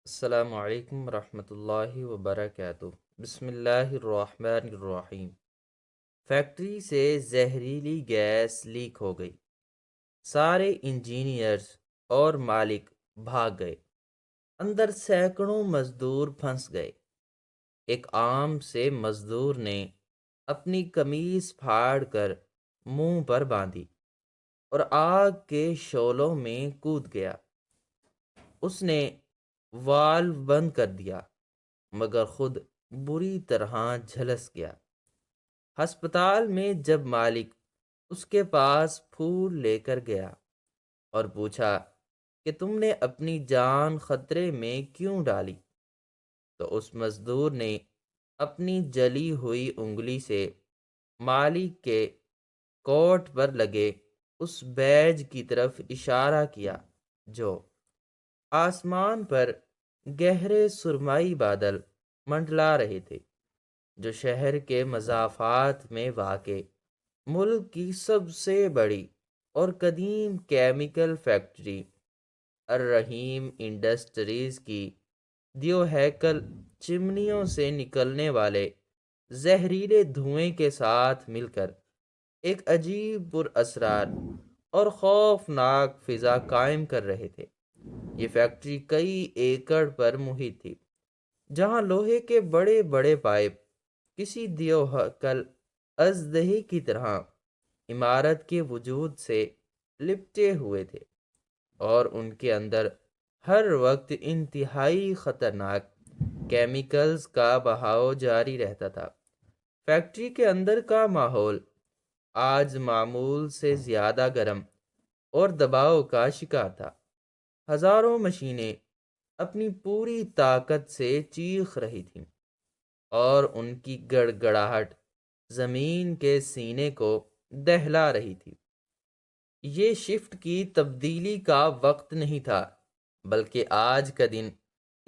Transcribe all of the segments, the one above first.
السلام علیکم ورحمۃ اللہ وبرکاتہ۔ بسم اللہ الرحمن الرحیم۔ فیکٹری سے زہریلی گیس لیک ہو گئی۔ سارے انجینئرز اور مالک بھاگ گئے۔ اندر سینکڑوں مزدور پھنس گئے۔ ایک عام سے مزدور نے اپنی قمیض پھاڑ کر منہ پر باندھی اور آگ کے شعلوں میں کود گیا۔ اس نے والو بند کر دیا مگر خود بری طرح جھلس گیا۔ ہسپتال میں جب مالک اس کے پاس پھول لے کر گیا اور پوچھا کہ تم نے اپنی جان خطرے میں کیوں ڈالی، تو اس مزدور نے اپنی جلی ہوئی انگلی سے مالک کے کوٹ پر لگے اس بیج کی طرف اشارہ کیا جو آسمان پر گہرے سرمائی بادل منڈلا رہے تھے، جو شہر کے مضافات میں واقع ملک کی سب سے بڑی اور قدیم کیمیکل فیکٹری الرحیم انڈسٹریز کی دیو ہیکل چمنیوں سے نکلنے والے زہریلے دھوئیں کے ساتھ مل کر ایک عجیب پر اسرار اور خوفناک فضا قائم کر رہے تھے۔ یہ فیکٹری کئی ایکڑ پر محیط تھی، جہاں لوہے کے بڑے بڑے پائپ کسی دیوہکل اژدہے کی طرح عمارت کے وجود سے لپٹے ہوئے تھے، اور ان کے اندر ہر وقت انتہائی خطرناک کیمیکلز کا بہاؤ جاری رہتا تھا۔ فیکٹری کے اندر کا ماحول آج معمول سے زیادہ گرم اور دباؤ کا شکار تھا۔ ہزاروں مشینیں اپنی پوری طاقت سے چیخ رہی تھیں اور ان کی گڑگڑاہٹ زمین کے سینے کو دہلا رہی تھی۔ یہ شفٹ کی تبدیلی کا وقت نہیں تھا، بلکہ آج کا دن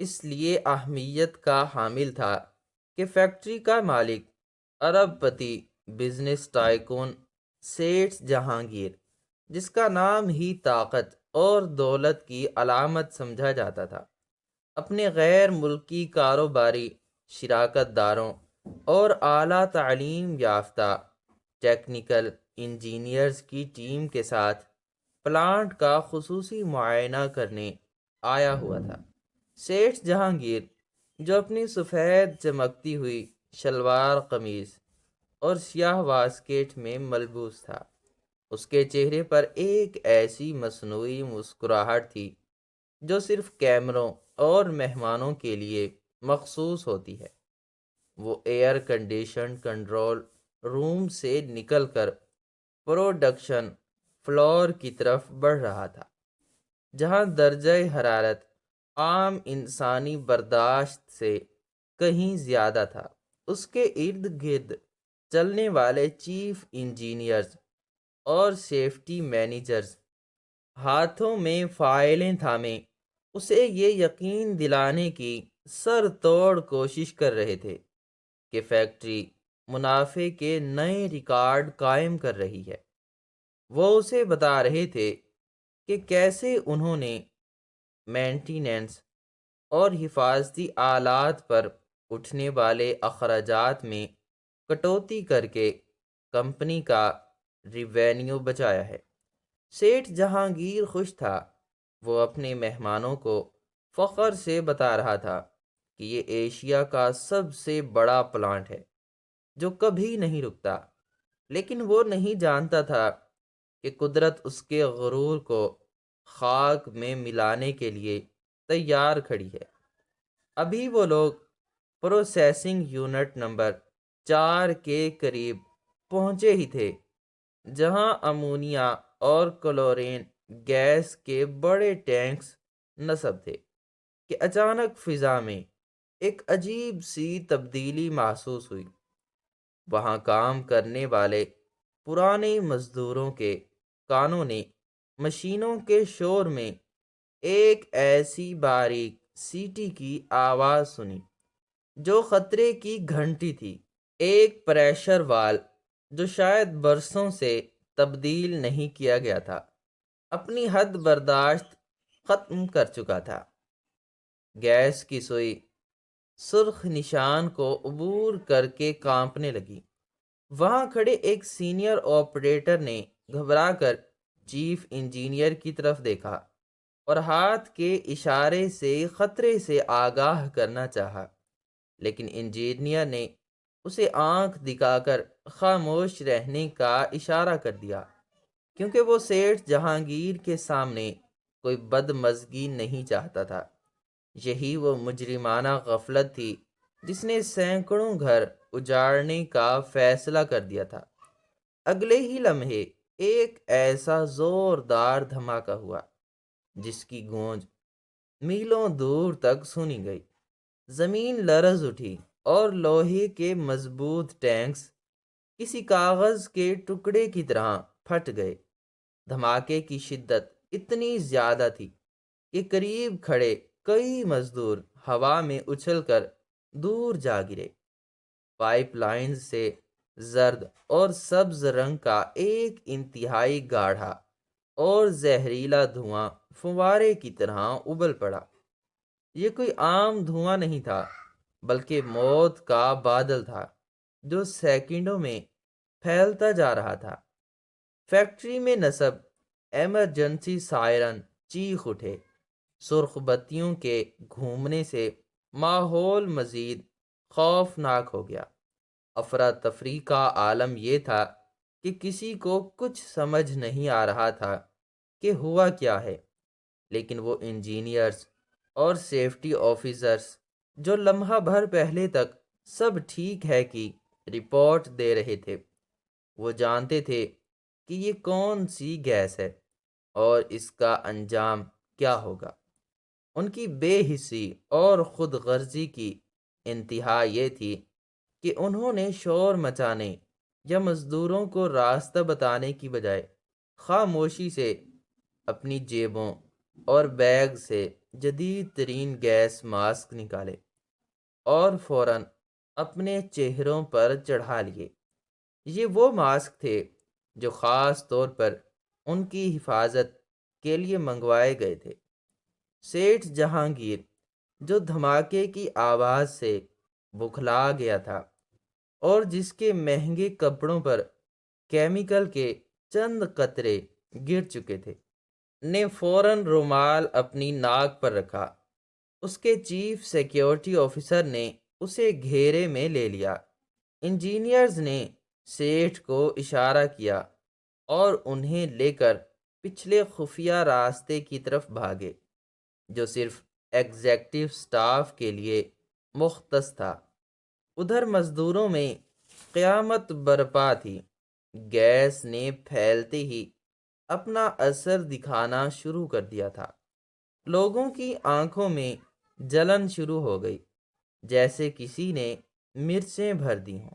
اس لیے اہمیت کا حامل تھا کہ فیکٹری کا مالک ارب پتی بزنس ٹائکون سیٹھ جہانگیر، جس کا نام ہی طاقت اور دولت کی علامت سمجھا جاتا تھا، اپنے غیر ملکی کاروباری شراکت داروں اور اعلیٰ تعلیم یافتہ ٹیکنیکل انجینئرز کی ٹیم کے ساتھ پلانٹ کا خصوصی معائنہ کرنے آیا ہوا تھا۔ سیٹھ جہانگیر، جو اپنی سفید چمکتی ہوئی شلوار قمیض اور سیاہ واسکٹ میں ملبوس تھا، اس کے چہرے پر ایک ایسی مصنوعی مسکراہٹ تھی جو صرف کیمروں اور مہمانوں کے لیے مخصوص ہوتی ہے۔ وہ ایئر کنڈیشن کنٹرول روم سے نکل کر پروڈکشن فلور کی طرف بڑھ رہا تھا، جہاں درجہ حرارت عام انسانی برداشت سے کہیں زیادہ تھا۔ اس کے ارد گرد چلنے والے چیف انجینئرز اور سیفٹی مینیجرز ہاتھوں میں فائلیں تھامے اسے یہ یقین دلانے کی سر توڑ کوشش کر رہے تھے کہ فیکٹری منافع کے نئے ریکارڈ قائم کر رہی ہے۔ وہ اسے بتا رہے تھے کہ کیسے انہوں نے مینٹیننس اور حفاظتی آلات پر اٹھنے والے اخراجات میں کٹوتی کر کے کمپنی کا ریونیو بچایا ہے۔ سیٹھ جہانگیر خوش تھا۔ وہ اپنے مہمانوں کو فخر سے بتا رہا تھا کہ یہ ایشیا کا سب سے بڑا پلانٹ ہے جو کبھی نہیں رکتا، لیکن وہ نہیں جانتا تھا کہ قدرت اس کے غرور کو خاک میں ملانے کے لیے تیار کھڑی ہے۔ ابھی وہ لوگ پروسیسنگ یونٹ نمبر 4 کے قریب پہنچے ہی تھے، جہاں امونیا اور کلورین گیس کے بڑے ٹینکس نصب تھے، کہ اچانک فضا میں ایک عجیب سی تبدیلی محسوس ہوئی۔ وہاں کام کرنے والے پرانے مزدوروں کے کانوں نے مشینوں کے شور میں ایک ایسی باریک سیٹی کی آواز سنی جو خطرے کی گھنٹی تھی۔ ایک پریشر وال جو شاید برسوں سے تبدیل نہیں کیا گیا تھا، اپنی حد برداشت ختم کر چکا تھا۔ گیس کی سوئی سرخ نشان کو عبور کر کے کانپنے لگی۔ وہاں کھڑے ایک سینئر آپریٹر نے گھبرا کر چیف انجینئر کی طرف دیکھا اور ہاتھ کے اشارے سے خطرے سے آگاہ کرنا چاہا، لیکن انجینئر نے اسے آنکھ دکھا کر خاموش رہنے کا اشارہ کر دیا، کیونکہ وہ سیٹھ جہانگیر کے سامنے کوئی بدمزگی نہیں چاہتا تھا۔ یہی وہ مجرمانہ غفلت تھی جس نے سینکڑوں گھر اجاڑنے کا فیصلہ کر دیا تھا۔ اگلے ہی لمحے ایک ایسا زوردار دھماکہ ہوا جس کی گونج میلوں دور تک سنی گئی۔ زمین لرز اٹھی اور لوہے کے مضبوط ٹینکس کسی کاغذ کے ٹکڑے کی طرح پھٹ گئے۔ دھماکے کی شدت اتنی زیادہ تھی کہ قریب کھڑے کئی مزدور ہوا میں اچھل کر دور جا گرے۔ پائپ لائنز سے زرد اور سبز رنگ کا ایک انتہائی گاڑھا اور زہریلا دھواں فوارے کی طرح ابل پڑا۔ یہ کوئی عام دھواں نہیں تھا، بلکہ موت کا بادل تھا جو سیکنڈوں میں پھیلتا جا رہا تھا۔ فیکٹری میں نصب ایمرجنسی سائرن چیخ اٹھے۔ سرخ بتیوں کے گھومنے سے ماحول مزید خوفناک ہو گیا۔ افراتفری کا عالم یہ تھا کہ کسی کو کچھ سمجھ نہیں آ رہا تھا کہ ہوا کیا ہے، لیکن وہ انجینئرز اور سیفٹی آفیسرز جو لمحہ بھر پہلے تک سب ٹھیک ہے کی رپورٹ دے رہے تھے، وہ جانتے تھے کہ یہ کون سی گیس ہے اور اس کا انجام کیا ہوگا۔ ان کی بے حسی اور خود غرضی کی انتہا یہ تھی کہ انہوں نے شور مچانے یا مزدوروں کو راستہ بتانے کی بجائے خاموشی سے اپنی جیبوں اور بیگ سے جدید ترین گیس ماسک نکالے اور فوراً اپنے چہروں پر چڑھا لیے۔ یہ وہ ماسک تھے جو خاص طور پر ان کی حفاظت کے لیے منگوائے گئے تھے۔ سیٹھ جہانگیر، جو دھماکے کی آواز سے بکھلا گیا تھا اور جس کے مہنگے کپڑوں پر کیمیکل کے چند قطرے گر چکے تھے، نے فوراً رومال اپنی ناک پر رکھا۔ اس کے چیف سیکیورٹی آفیسر نے اسے گھیرے میں لے لیا۔ انجینئرز نے سیٹھ کو اشارہ کیا اور انہیں لے کر پچھلے خفیہ راستے کی طرف بھاگے جو صرف ایگزیکٹو سٹاف کے لیے مختص تھا۔ ادھر مزدوروں میں قیامت برپا تھی۔ گیس نے پھیلتے ہی اپنا اثر دکھانا شروع کر دیا تھا۔ لوگوں کی آنکھوں میں جلن شروع ہو گئی، جیسے کسی نے مرچیں بھر دی ہوں۔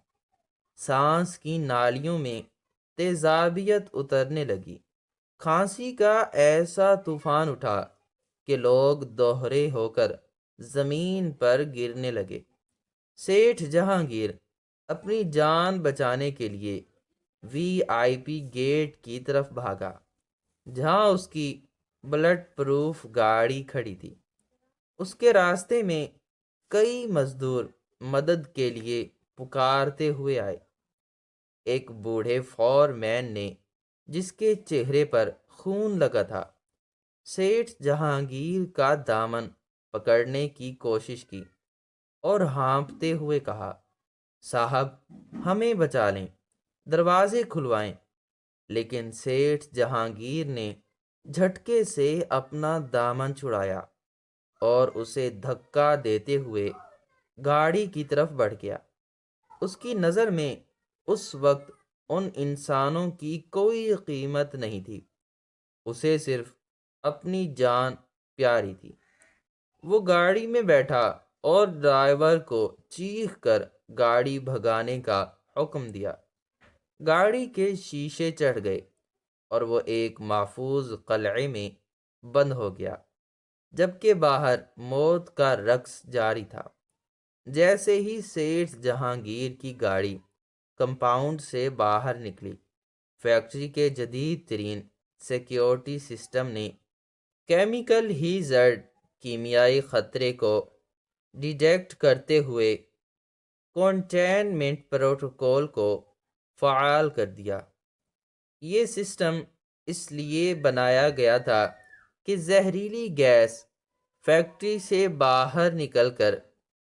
سانس کی نالیوں میں تیزابیت اترنے لگی۔ کھانسی کا ایسا طوفان اٹھا کہ لوگ دوہرے ہو کر زمین پر گرنے لگے۔ سیٹھ جہانگیر اپنی جان بچانے کے لیے وی آئی پی گیٹ کی طرف بھاگا، جہاں اس کی بلٹ پروف گاڑی کھڑی تھی۔ اس کے راستے میں کئی مزدور مدد کے لیے پکارتے ہوئے آئے۔ ایک بوڑھے فور مین نے، جس کے چہرے پر خون لگا تھا، سیٹھ جہانگیر کا دامن پکڑنے کی کوشش کی اور ہانپتے ہوئے کہا، صاحب ہمیں بچا لیں، دروازے کھلوائیں۔ لیکن سیٹھ جہانگیر نے جھٹکے سے اپنا دامن چھڑایا اور اسے دھکا دیتے ہوئے گاڑی کی طرف بڑھ گیا۔ اس کی نظر میں اس وقت ان انسانوں کی کوئی قیمت نہیں تھی، اسے صرف اپنی جان پیاری تھی۔ وہ گاڑی میں بیٹھا اور ڈرائیور کو چیخ کر گاڑی بھگانے کا حکم دیا۔ گاڑی کے شیشے چڑھ گئے اور وہ ایک محفوظ قلعے میں بند ہو گیا، جبکہ باہر موت کا رقص جاری تھا۔ جیسے ہی سیٹھ جہانگیر کی گاڑی کمپاؤنڈ سے باہر نکلی، فیکٹری کے جدید ترین سیکیورٹی سسٹم نے کیمیکل ہی زڈ کیمیائی خطرے کو ڈیٹیکٹ کرتے ہوئے کنٹینمنٹ پروٹوکول کو فعال کر دیا۔ یہ سسٹم اس لیے بنایا گیا تھا کہ زہریلی گیس فیکٹری سے باہر نکل کر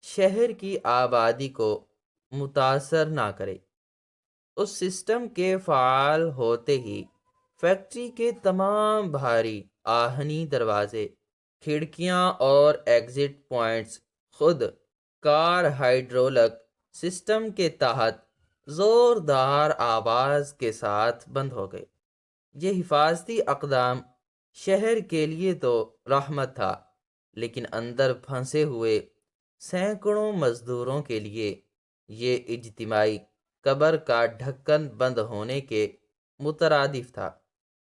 شہر کی آبادی کو متاثر نہ کرے۔ اس سسٹم کے فعال ہوتے ہی فیکٹری کے تمام بھاری آہنی دروازے، کھڑکیاں اور ایگزٹ پوائنٹس خود کار ہائیڈرولک سسٹم کے تحت زوردار آواز کے ساتھ بند ہو گئے۔ یہ حفاظتی اقدام شہر کے لیے تو رحمت تھا، لیکن اندر پھنسے ہوئے سینکڑوں مزدوروں کے لیے یہ اجتماعی قبر کا ڈھکن بند ہونے کے مترادف تھا۔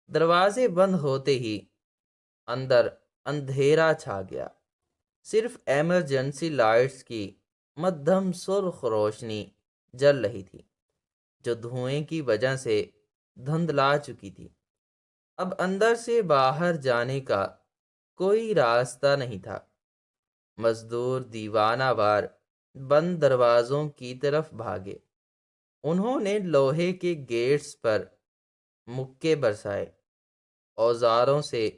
دروازے بند ہوتے ہی اندر اندھیرا چھا گیا۔ صرف ایمرجنسی لائٹس کی مدھم سرخ روشنی جل رہی تھی، جو دھوئیں کی وجہ سے دھندلا چکی تھی۔ اب اندر سے باہر جانے کا کوئی راستہ نہیں تھا۔ مزدور دیوانہ وار بند دروازوں کی طرف بھاگے۔ انہوں نے لوہے کے گیٹس پر مکے برسائے، اوزاروں سے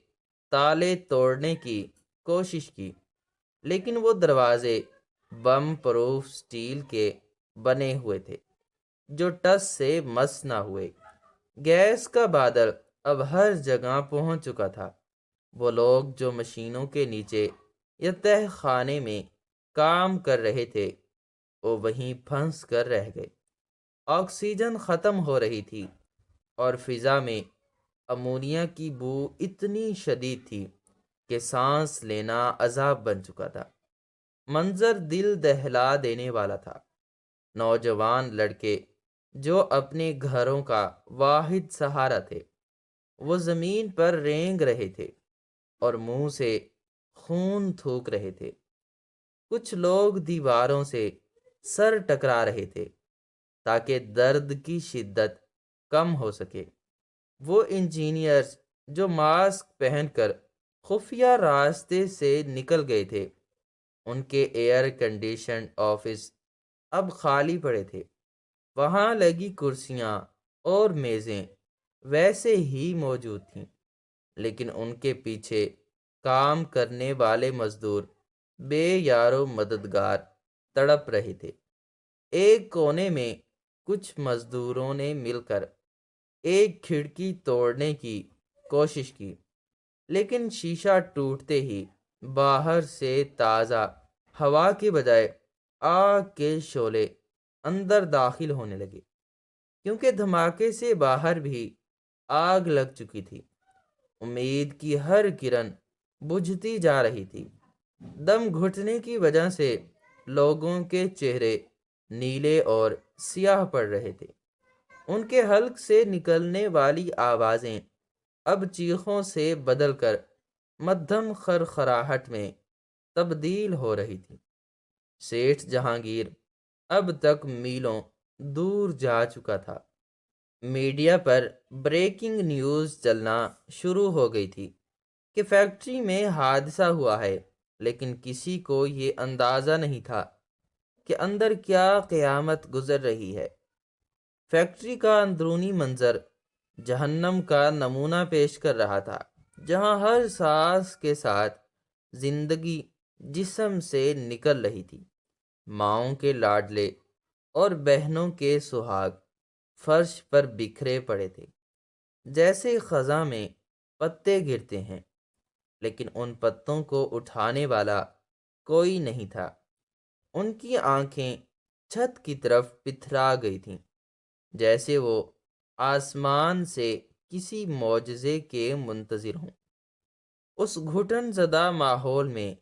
تالے توڑنے کی کوشش کی، لیکن وہ دروازے بم پروف سٹیل کے بنے ہوئے تھے جو ٹس سے مس نہ ہوئے۔ گیس کا بادل اب ہر جگہ پہنچ چکا تھا۔ وہ لوگ جو مشینوں کے نیچے یا تہ خانے میں کام کر رہے تھے وہ وہیں پھنس کر رہ گئے۔ آکسیجن ختم ہو رہی تھی اور فضا میں امونیا کی بو اتنی شدید تھی کہ سانس لینا عذاب بن چکا تھا۔ منظر دل دہلا دینے والا تھا۔ نوجوان لڑکے جو اپنے گھروں کا واحد سہارا تھے، وہ زمین پر رینگ رہے تھے اور منہ سے خون تھوک رہے تھے۔ کچھ لوگ دیواروں سے سر ٹکرا رہے تھے تاکہ درد کی شدت کم ہو سکے۔ وہ انجینئرز جو ماسک پہن کر خفیہ راستے سے نکل گئے تھے، ان کے ایئر کنڈیشنڈ آفس اب خالی پڑے تھے۔ وہاں لگی کرسیاں اور میزیں ویسے ہی موجود تھیں، لیکن ان کے پیچھے کام کرنے والے مزدور بے یارو مددگار تڑپ رہے تھے۔ ایک کونے میں کچھ مزدوروں نے مل کر ایک کھڑکی توڑنے کی کوشش کی، لیکن شیشہ ٹوٹتے ہی باہر سے تازہ ہوا کے بجائے آگ کے شعلے اندر داخل ہونے لگے، کیونکہ دھماکے سے باہر بھی آگ لگ چکی تھی۔ امید کی ہر کرن بجھتی جا رہی تھی۔ دم گھٹنے کی وجہ سے لوگوں کے چہرے نیلے اور سیاہ پڑ رہے تھے۔ ان کے حلق سے نکلنے والی آوازیں اب چیخوں سے بدل کر مدھم خرخراہٹ میں تبدیل ہو رہی تھی۔ سیٹھ جہانگیر اب تک میلوں دور جا چکا تھا۔ میڈیا پر بریکنگ نیوز چلنا شروع ہو گئی تھی کہ فیکٹری میں حادثہ ہوا ہے، لیکن کسی کو یہ اندازہ نہیں تھا کہ اندر کیا قیامت گزر رہی ہے۔ فیکٹری کا اندرونی منظر جہنم کا نمونہ پیش کر رہا تھا، جہاں ہر سانس کے ساتھ زندگی جسم سے نکل رہی تھی۔ ماؤں کے لاڈلے اور بہنوں کے سہاگ فرش پر بکھرے پڑے تھے، جیسے خزاں میں پتے گرتے ہیں، لیکن ان پتوں کو اٹھانے والا کوئی نہیں تھا۔ ان کی آنکھیں چھت کی طرف پتھرا گئی تھیں، جیسے وہ آسمان سے کسی معجزے کے منتظر ہوں۔ اس گھٹن زدہ ماحول میں،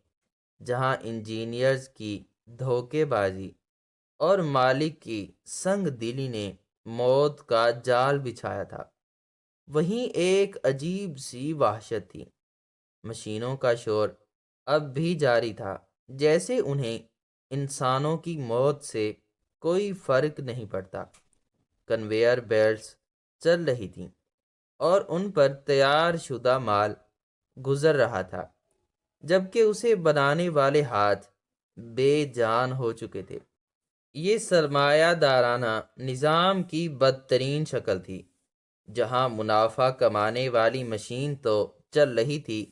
جہاں انجینئرز کی دھوکے بازی اور مالک کی سنگ دلی نے موت کا جال بچھایا تھا، وہیں ایک عجیب سی وحشت تھی۔ مشینوں کا شور اب بھی جاری تھا، جیسے انہیں انسانوں کی موت سے کوئی فرق نہیں پڑتا۔ کنویئر بیلٹس چل رہی تھیں اور ان پر تیار شدہ مال گزر رہا تھا۔ جبکہ اسے بنانے والے ہاتھ بے جان ہو چکے تھے۔ یہ سرمایہ دارانہ نظام کی بدترین شکل تھی، جہاں منافع کمانے والی مشین تو چل رہی تھی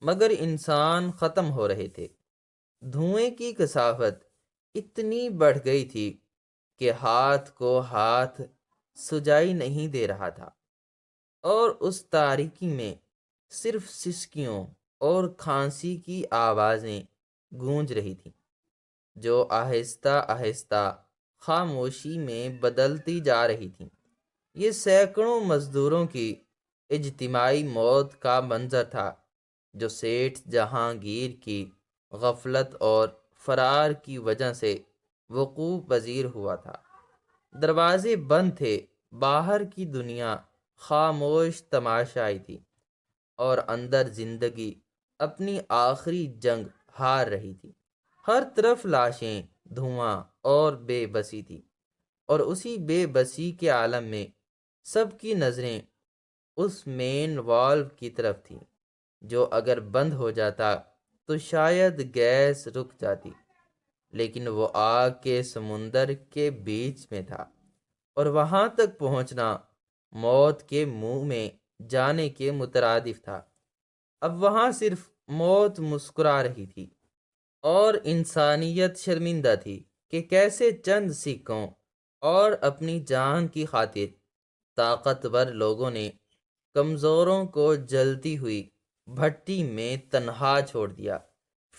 مگر انسان ختم ہو رہے تھے۔ دھوئیں کی کثافت اتنی بڑھ گئی تھی کہ ہاتھ کو ہاتھ سجائی نہیں دے رہا تھا، اور اس تاریکی میں صرف سسکیوں اور کھانسی کی آوازیں گونج رہی تھیں، جو آہستہ آہستہ خاموشی میں بدلتی جا رہی تھیں۔ یہ سینکڑوں مزدوروں کی اجتماعی موت کا منظر تھا، جو سیٹھ جہانگیر کی غفلت اور فرار کی وجہ سے وقوع پذیر ہوا تھا۔ دروازے بند تھے، باہر کی دنیا خاموش تماشائی تھی، اور اندر زندگی اپنی آخری جنگ ہار رہی تھی۔ ہر طرف لاشیں، دھواں اور بے بسی تھی، اور اسی بے بسی کے عالم میں سب کی نظریں اس مین والو کی طرف تھیں، جو اگر بند ہو جاتا تو شاید گیس رک جاتی، لیکن وہ آگ کے سمندر کے بیچ میں تھا، اور وہاں تک پہنچنا موت کے منہ میں جانے کے مترادف تھا۔ اب وہاں صرف موت مسکرا رہی تھی، اور انسانیت شرمندہ تھی کہ کیسے چند سکوں اور اپنی جان کی خاطر طاقتور لوگوں نے کمزوروں کو جلتی ہوئی بھٹی میں تنہا چھوڑ دیا۔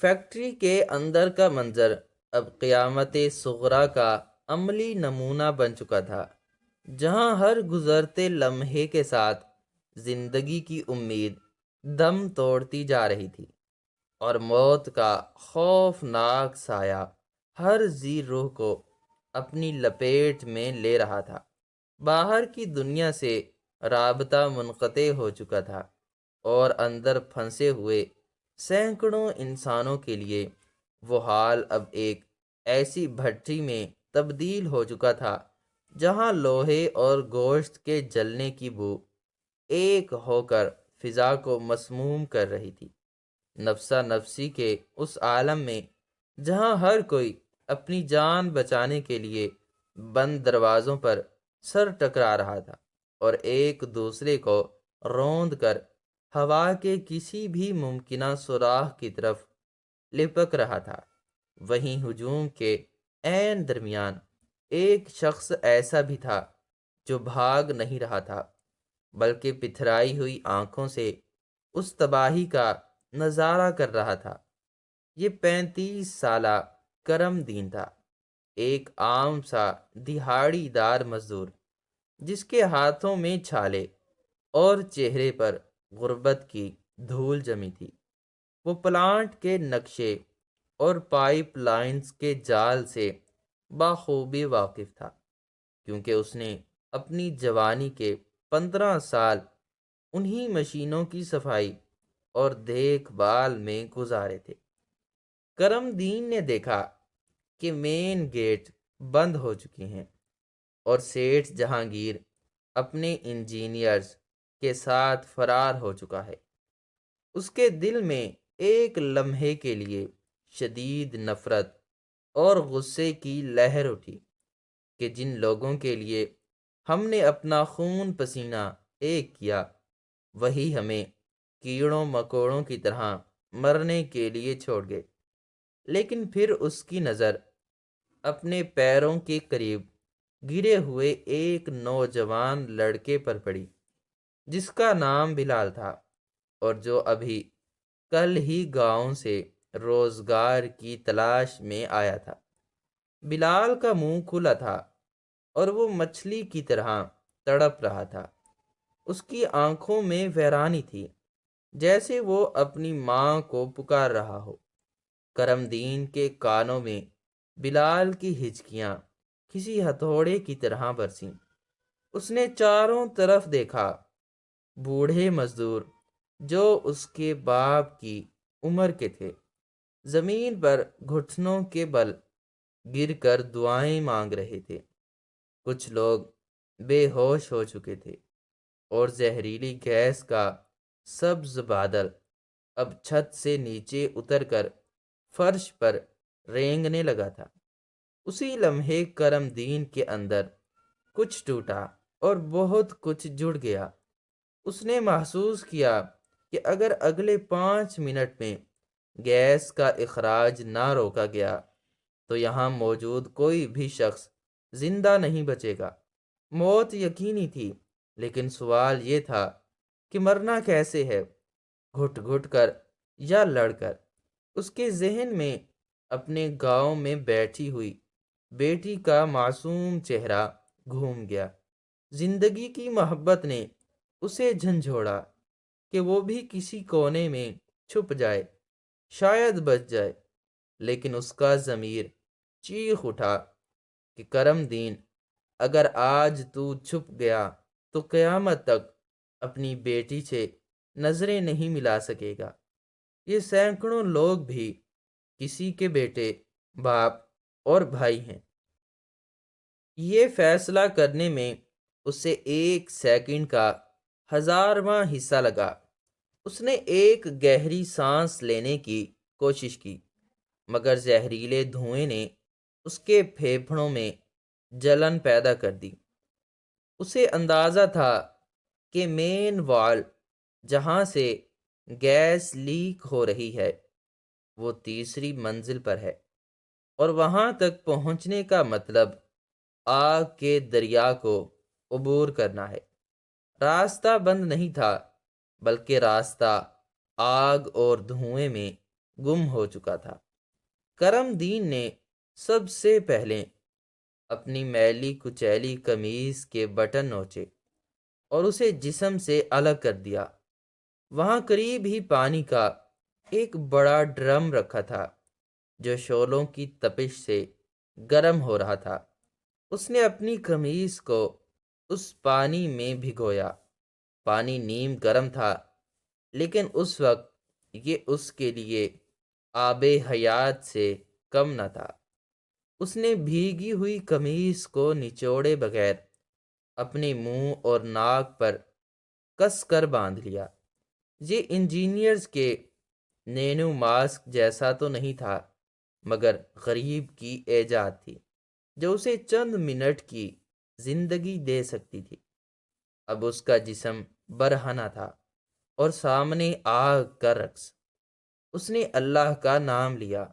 فیکٹری کے اندر کا منظر اب قیامت صغریٰ کا عملی نمونہ بن چکا تھا، جہاں ہر گزرتے لمحے کے ساتھ زندگی کی امید دم توڑتی جا رہی تھی، اور موت کا خوفناک سایہ ہر ذی روح کو اپنی لپیٹ میں لے رہا تھا۔ باہر کی دنیا سے رابطہ منقطع ہو چکا تھا، اور اندر پھنسے ہوئے سینکڑوں انسانوں کے لیے وہ حال اب ایک ایسی بھٹی میں تبدیل ہو چکا تھا جہاں لوہے اور گوشت کے جلنے کی بو ایک ہو کر فضا کو مسموم کر رہی تھی۔ نفسا نفسی کے اس عالم میں جہاں ہر کوئی اپنی جان بچانے کے لیے بند دروازوں پر سر ٹکرا رہا تھا، اور ایک دوسرے کو روند کر ہوا کے کسی بھی ممکنہ سوراخ کی طرف لپک رہا تھا، وہیں ہجوم کے عین درمیان ایک شخص ایسا بھی تھا جو بھاگ نہیں رہا تھا، بلکہ پتھرائی ہوئی آنکھوں سے اس تباہی کا نظارہ کر رہا تھا۔ یہ 35 سالہ کرم دین تھا، ایک عام سا دہاڑی دار مزدور، جس کے ہاتھوں میں چھالے اور چہرے پر غربت کی دھول جمی تھی۔ وہ پلانٹ کے نقشے اور پائپ لائنز کے جال سے بخوبی واقف تھا، کیونکہ اس نے اپنی جوانی کے 15 سال انہی مشینوں کی صفائی اور دیکھ بھال میں گزارے تھے۔ کرم دین نے دیکھا کہ مین گیٹ بند ہو چکے ہیں، اور سیٹھ جہانگیر اپنے انجینئرز کے ساتھ فرار ہو چکا ہے۔ اس کے دل میں ایک لمحے کے لیے شدید نفرت اور غصے کی لہر اٹھی کہ جن لوگوں کے لیے ہم نے اپنا خون پسینہ ایک کیا، وہی ہمیں کیڑوں مکوڑوں کی طرح مرنے کے لیے چھوڑ گئے۔ لیکن پھر اس کی نظر اپنے پیروں کے قریب گرے ہوئے ایک نوجوان لڑکے پر پڑی، جس کا نام بلال تھا، اور جو ابھی کل ہی گاؤں سے روزگار کی تلاش میں آیا تھا۔ بلال کا منہ کھلا تھا، اور وہ مچھلی کی طرح تڑپ رہا تھا۔ اس کی آنکھوں میں ویرانی تھی، جیسے وہ اپنی ماں کو پکار رہا ہو۔ کرم دین کے کانوں میں بلال کی ہچکیاں کسی ہتھوڑے کی طرح برسیں۔ اس نے چاروں طرف دیکھا۔ بوڑھے مزدور جو اس کے باپ کی عمر کے تھے، زمین پر گھٹنوں کے بل گر کر دعائیں مانگ رہے تھے۔ کچھ لوگ بے ہوش ہو چکے تھے، اور زہریلی گیس کا سبز بادل اب چھت سے نیچے اتر کر فرش پر رینگنے لگا تھا۔ اسی لمحے کرم دین کے اندر کچھ ٹوٹا اور بہت کچھ جڑ گیا۔ اس نے محسوس کیا کہ اگر اگلے 5 منٹ میں گیس کا اخراج نہ روکا گیا تو یہاں موجود کوئی بھی شخص زندہ نہیں بچے گا۔ موت یقینی تھی، لیکن سوال یہ تھا کہ مرنا کیسے ہے، گھٹ گھٹ کر یا لڑ کر؟ اس کے ذہن میں اپنے گاؤں میں بیٹھی ہوئی بیٹی کا معصوم چہرہ گھوم گیا۔ زندگی کی محبت نے اسے جھنجھوڑا کہ وہ بھی کسی کونے میں چھپ جائے، شاید بچ جائے، لیکن اس کا ضمیر چیخ اٹھا کہ کرم دین، اگر آج تو چھپ گیا تو قیامت تک اپنی بیٹی سے نظریں نہیں ملا سکے گا۔ یہ سینکڑوں لوگ بھی کسی کے بیٹے، باپ اور بھائی ہیں۔ یہ فیصلہ کرنے میں اسے 1 سیکنڈ کا 1000واں حصہ لگا۔ اس نے ایک گہری سانس لینے کی کوشش کی، مگر زہریلے دھوئیں نے اس کے پھیپھڑوں میں جلن پیدا کر دی۔ اسے اندازہ تھا کہ مین وال جہاں سے گیس لیک ہو رہی ہے وہ تیسری منزل پر ہے، اور وہاں تک پہنچنے کا مطلب آگ کے دریا کو عبور کرنا ہے۔ راستہ بند نہیں تھا، بلکہ راستہ آگ اور دھوئیں میں گم ہو چکا تھا۔ کرم دین نے سب سے پہلے اپنی میلی کچیلی قمیض کے بٹن نوچے اور اسے جسم سے الگ کر دیا۔ وہاں قریب ہی پانی کا ایک بڑا ڈرم رکھا تھا جو شعلوں کی تپش سے گرم ہو رہا تھا۔ اس نے اپنی قمیض کو اس پانی میں بھگویا۔ پانی نیم گرم تھا، لیکن اس وقت یہ اس کے لیے آب حیات سے کم نہ تھا۔ اس نے بھیگی ہوئی قمیض کو نچوڑے بغیر اپنے منہ اور ناک پر کس کر باندھ لیا۔ یہ انجینئرز کے نینو ماسک جیسا تو نہیں تھا، مگر غریب کی ایجاد تھی جو اسے چند منٹ کی زندگی دے سکتی تھی۔ اب اس کا جسم برہنہ تھا اور سامنے آگ کا رقص۔ اس نے اللہ کا نام لیا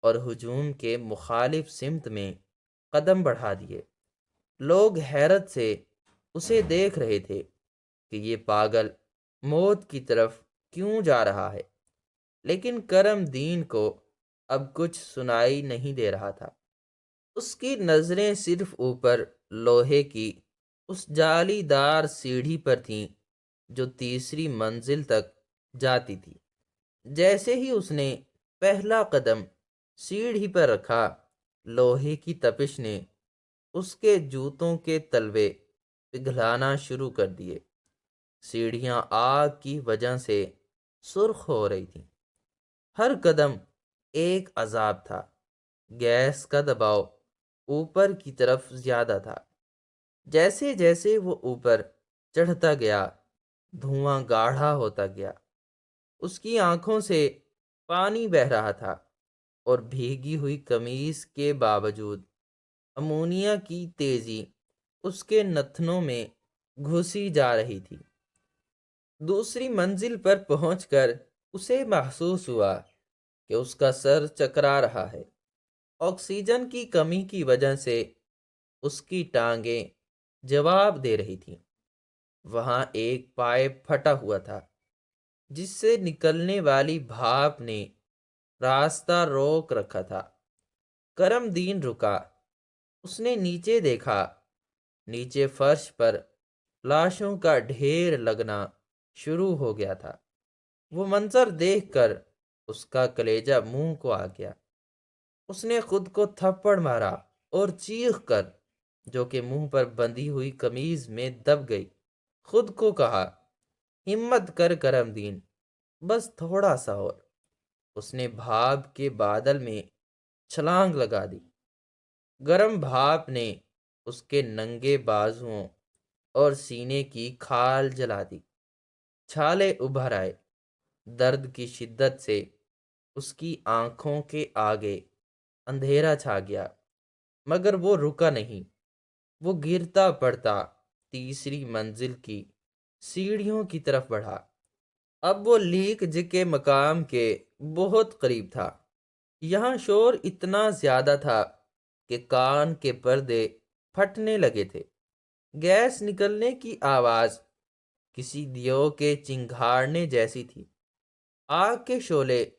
اور ہجوم کے مخالف سمت میں قدم بڑھا دیے۔ لوگ حیرت سے اسے دیکھ رہے تھے کہ یہ پاگل موت کی طرف کیوں جا رہا ہے، لیکن کرم دین کو اب کچھ سنائی نہیں دے رہا تھا۔ اس کی نظریں صرف اوپر لوہے کی اس جالی دار سیڑھی پر تھیں جو تیسری منزل تک جاتی تھی۔ جیسے ہی اس نے پہلا قدم سیڑھی پر رکھا، لوہے کی تپش نے اس کے جوتوں کے تلوے پگھلانا شروع کر دیے۔ سیڑھیاں آگ کی وجہ سے سرخ ہو رہی تھیں۔ ہر قدم ایک عذاب تھا۔ گیس کا دباؤ اوپر کی طرف زیادہ تھا۔ جیسے جیسے وہ اوپر چڑھتا گیا، دھواں گاڑھا ہوتا گیا۔ اس کی آنکھوں سے پانی بہہ رہا تھا اور بھیگی ہوئی قمیض کے باوجود امونیا کی تیزی اس کے نتنوں میں گھسی جا رہی تھی۔ دوسری منزل پر پہنچ کر اسے محسوس ہوا کہ اس کا سر چکرا رہا ہے۔ آکسیجن کی کمی کی وجہ سے اس کی ٹانگیں جواب دے رہی تھیں۔ وہاں ایک پائپ پھٹا ہوا تھا جس سے نکلنے والی بھاپ نے راستہ روک رکھا تھا۔ کرم دین رکا۔ اس نے نیچے دیکھا۔ نیچے فرش پر لاشوں کا ڈھیر لگنا شروع ہو گیا تھا۔ وہ منظر دیکھ کر اس کا کلیجہ منہ کو آ گیا۔ اس نے خود کو تھپڑ مارا اور چیخ کر، جو کہ منہ پر بندھی ہوئی قمیض میں دب گئی، خود کو کہا، ہمت کر کرم دین، بس تھوڑا سا اور۔ اس نے بھاپ کے بادل میں چھلانگ لگا دی۔ گرم بھاپ نے اس کے ننگے بازوؤں اور سینے کی کھال جلا دی۔ چھالے ابھر آئے۔ درد کی شدت سے اس کی آنکھوں کے آگے اندھیرا چھا گیا، مگر وہ رکا نہیں۔ وہ گرتا پڑتا تیسری منزل کی سیڑھیوں کی طرف بڑھا۔ اب وہ لیک کے مقام کے بہت قریب تھا۔ یہاں شور اتنا زیادہ تھا کہ کان کے پردے پھٹنے لگے تھے۔ گیس نکلنے کی آواز کسی دیو کے چنگھاڑنے جیسی تھی۔ آگ کے شعلے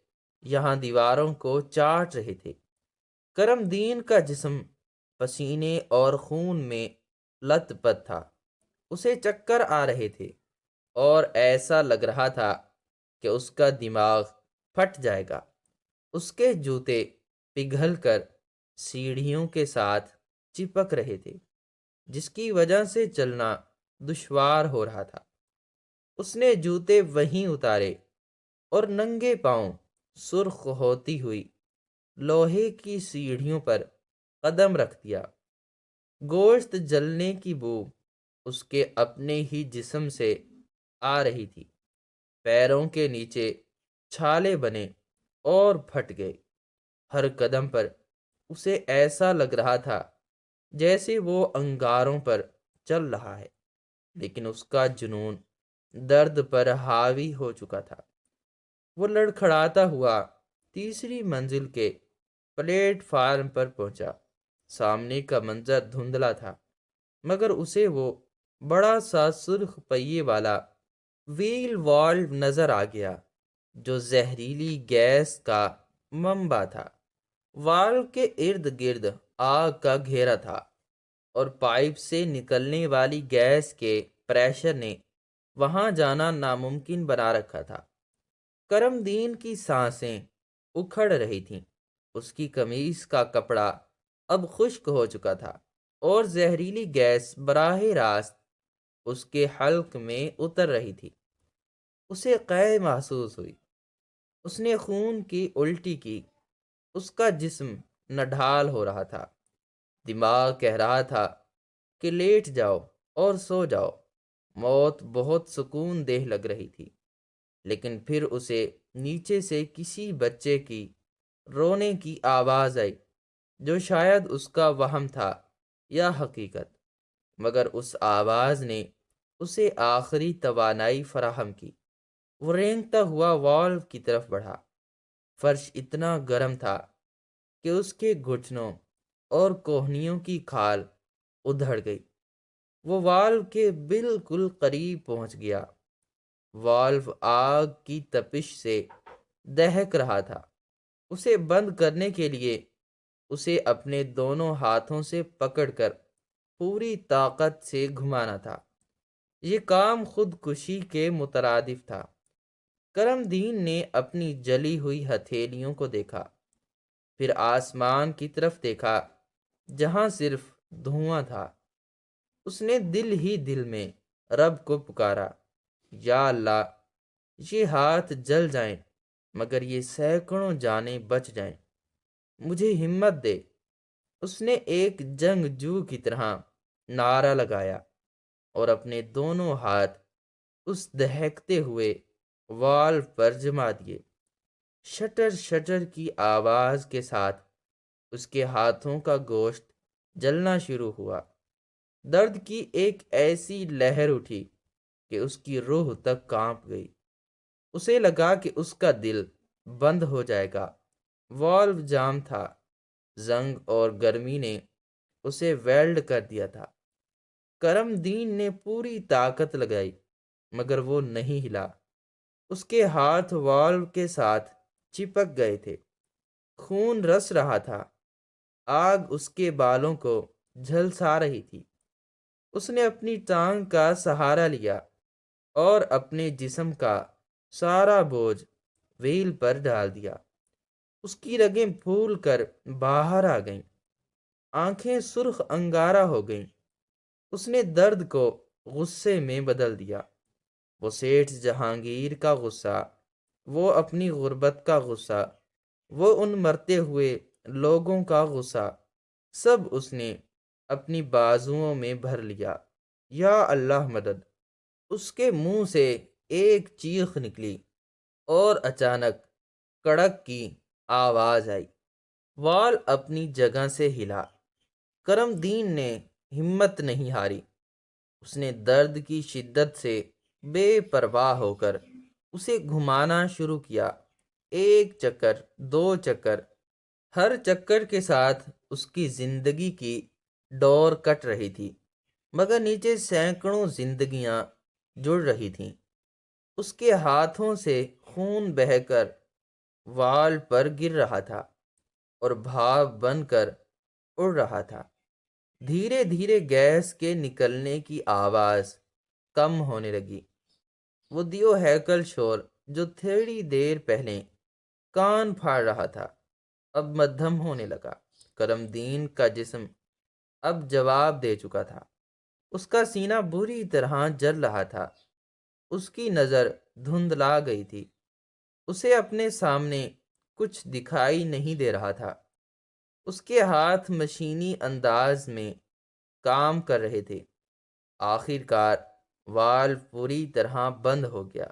یہاں دیواروں کو چاٹ رہے تھے۔ کرم دین کا جسم پسینے اور خون میں لت پت تھا۔ اسے چکر آ رہے تھے اور ایسا لگ رہا تھا کہ اس کا دماغ پھٹ جائے گا۔ اس کے جوتے پگھل کر سیڑھیوں کے ساتھ چپک رہے تھے، جس کی وجہ سے چلنا دشوار ہو رہا تھا۔ اس نے جوتے وہیں اتارے اور ننگے پاؤں سرخ ہوتی ہوئی لوہے کی سیڑھیوں پر قدم رکھ دیا۔ گوشت جلنے کی بو اس کے اپنے ہی جسم سے آ رہی تھی۔ پیروں کے نیچے چھالے بنے اور پھٹ گئے۔ ہر قدم پر اسے ایسا لگ رہا تھا جیسے وہ انگاروں پر چل رہا ہے، لیکن اس کا جنون درد پر حاوی ہو چکا تھا۔ وہ لڑکھڑاتا ہوا تیسری منزل کے پلیٹ فارم پر پہنچا۔ سامنے کا منظر دھندلا تھا، مگر اسے وہ بڑا سا سرخ پہیے والا ویل والو نظر آ گیا جو زہریلی گیس کا منبع تھا۔ والو کے ارد گرد آگ کا گھیرا تھا اور پائپ سے نکلنے والی گیس کے پریشر نے وہاں جانا ناممکن بنا رکھا تھا۔ کرم دین کی سانسیں اکھڑ رہی تھیں۔ اس کی قمیص کا کپڑا اب خشک ہو چکا تھا اور زہریلی گیس براہ راست اس کے حلق میں اتر رہی تھی۔ اسے قے محسوس ہوئی۔ اس نے خون کی الٹی کی۔ اس کا جسم نڈھال ہو رہا تھا۔ دماغ کہہ رہا تھا کہ لیٹ جاؤ اور سو جاؤ۔ موت بہت سکون دہ لگ رہی تھی، لیکن پھر اسے نیچے سے کسی بچے کی رونے کی آواز آئی، جو شاید اس کا وہم تھا یا حقیقت، مگر اس آواز نے اسے آخری توانائی فراہم کی۔ وہ رینگتا ہوا والو کی طرف بڑھا۔ فرش اتنا گرم تھا کہ اس کے گھٹنوں اور کوہنیوں کی کھال ادھڑ گئی۔ وہ والو کے بالکل قریب پہنچ گیا۔ والو آگ کی تپش سے دہک رہا تھا۔ اسے بند کرنے کے لیے اسے اپنے دونوں ہاتھوں سے پکڑ کر پوری طاقت سے گھمانا تھا۔ یہ کام خودکشی کے مترادف تھا۔ کرم دین نے اپنی جلی ہوئی ہتھیلیوں کو دیکھا، پھر آسمان کی طرف دیکھا جہاں صرف دھواں تھا۔ اس نے دل ہی دل میں رب کو پکارا، یا اللہ، یہ ہاتھ جل جائیں مگر یہ سینکڑوں جانیں بچ جائیں، مجھے ہمت دے۔ اس نے ایک جنگجو کی طرح نعرہ لگایا اور اپنے دونوں ہاتھ اس دہکتے ہوئے والو پر جما دیے۔ شٹر شٹر کی آواز کے ساتھ اس کے ہاتھوں کا گوشت جلنا شروع ہوا۔ درد کی ایک ایسی لہر اٹھی کہ اس کی روح تک کانپ گئی۔ اسے لگا کہ اس کا دل بند ہو جائے گا۔ والو جام تھا۔ زنگ اور گرمی نے اسے ویلڈ کر دیا تھا۔ کرم دین نے پوری طاقت لگائی مگر وہ نہیں ہلا۔ اس کے ہاتھ والو کے ساتھ چپک گئے تھے۔ خون رس رہا تھا۔ آگ اس کے بالوں کو جھلسا رہی تھی۔ اس نے اپنی ٹانگ کا سہارا لیا اور اپنے جسم کا سارا بوجھ ویل پر ڈال دیا۔ اس کی رگیں پھول کر باہر آ گئیں۔ آنکھیں سرخ انگارہ ہو گئیں۔ اس نے درد کو غصے میں بدل دیا۔ وہ سیٹھ جہانگیر کا غصہ، وہ اپنی غربت کا غصہ، وہ ان مرتے ہوئے لوگوں کا غصہ، سب اس نے اپنی بازوؤں میں بھر لیا۔ یا اللہ مدد! اس کے منہ سے ایک چیخ نکلی۔ اور اچانک کڑک کی آواز آئی۔ وال اپنی جگہ سے ہلا۔ کرم دین نے ہمت نہیں ہاری۔ اس نے درد کی شدت سے بے پرواہ ہو کر اسے گھمانا شروع کیا۔ ایک چکر، دو چکر، ہر چکر کے ساتھ اس کی زندگی کی ڈور کٹ رہی تھی، مگر نیچے سینکڑوں زندگیاں جڑ رہی تھیں۔ اس کے ہاتھوں سے خون بہہ کر وال پر گر رہا تھا اور بھاپ بن کر اڑ رہا تھا۔ دھیرے دھیرے گیس کے نکلنے کی آواز کم ہونے لگی۔ وہ دیو ہیکل شور جو تھوڑی دیر پہلے کان پھاڑ رہا تھا اب مدھم ہونے لگا۔ کرم دین کا جسم اب جواب دے چکا تھا۔ اس کا سینہ بری طرح جل رہا تھا۔ اس کی نظر دھندلا گئی تھی۔ اسے اپنے سامنے کچھ دکھائی نہیں دے رہا تھا۔ اس کے ہاتھ مشینی انداز میں کام کر رہے تھے۔ آخر کار والو پوری طرح بند ہو گیا۔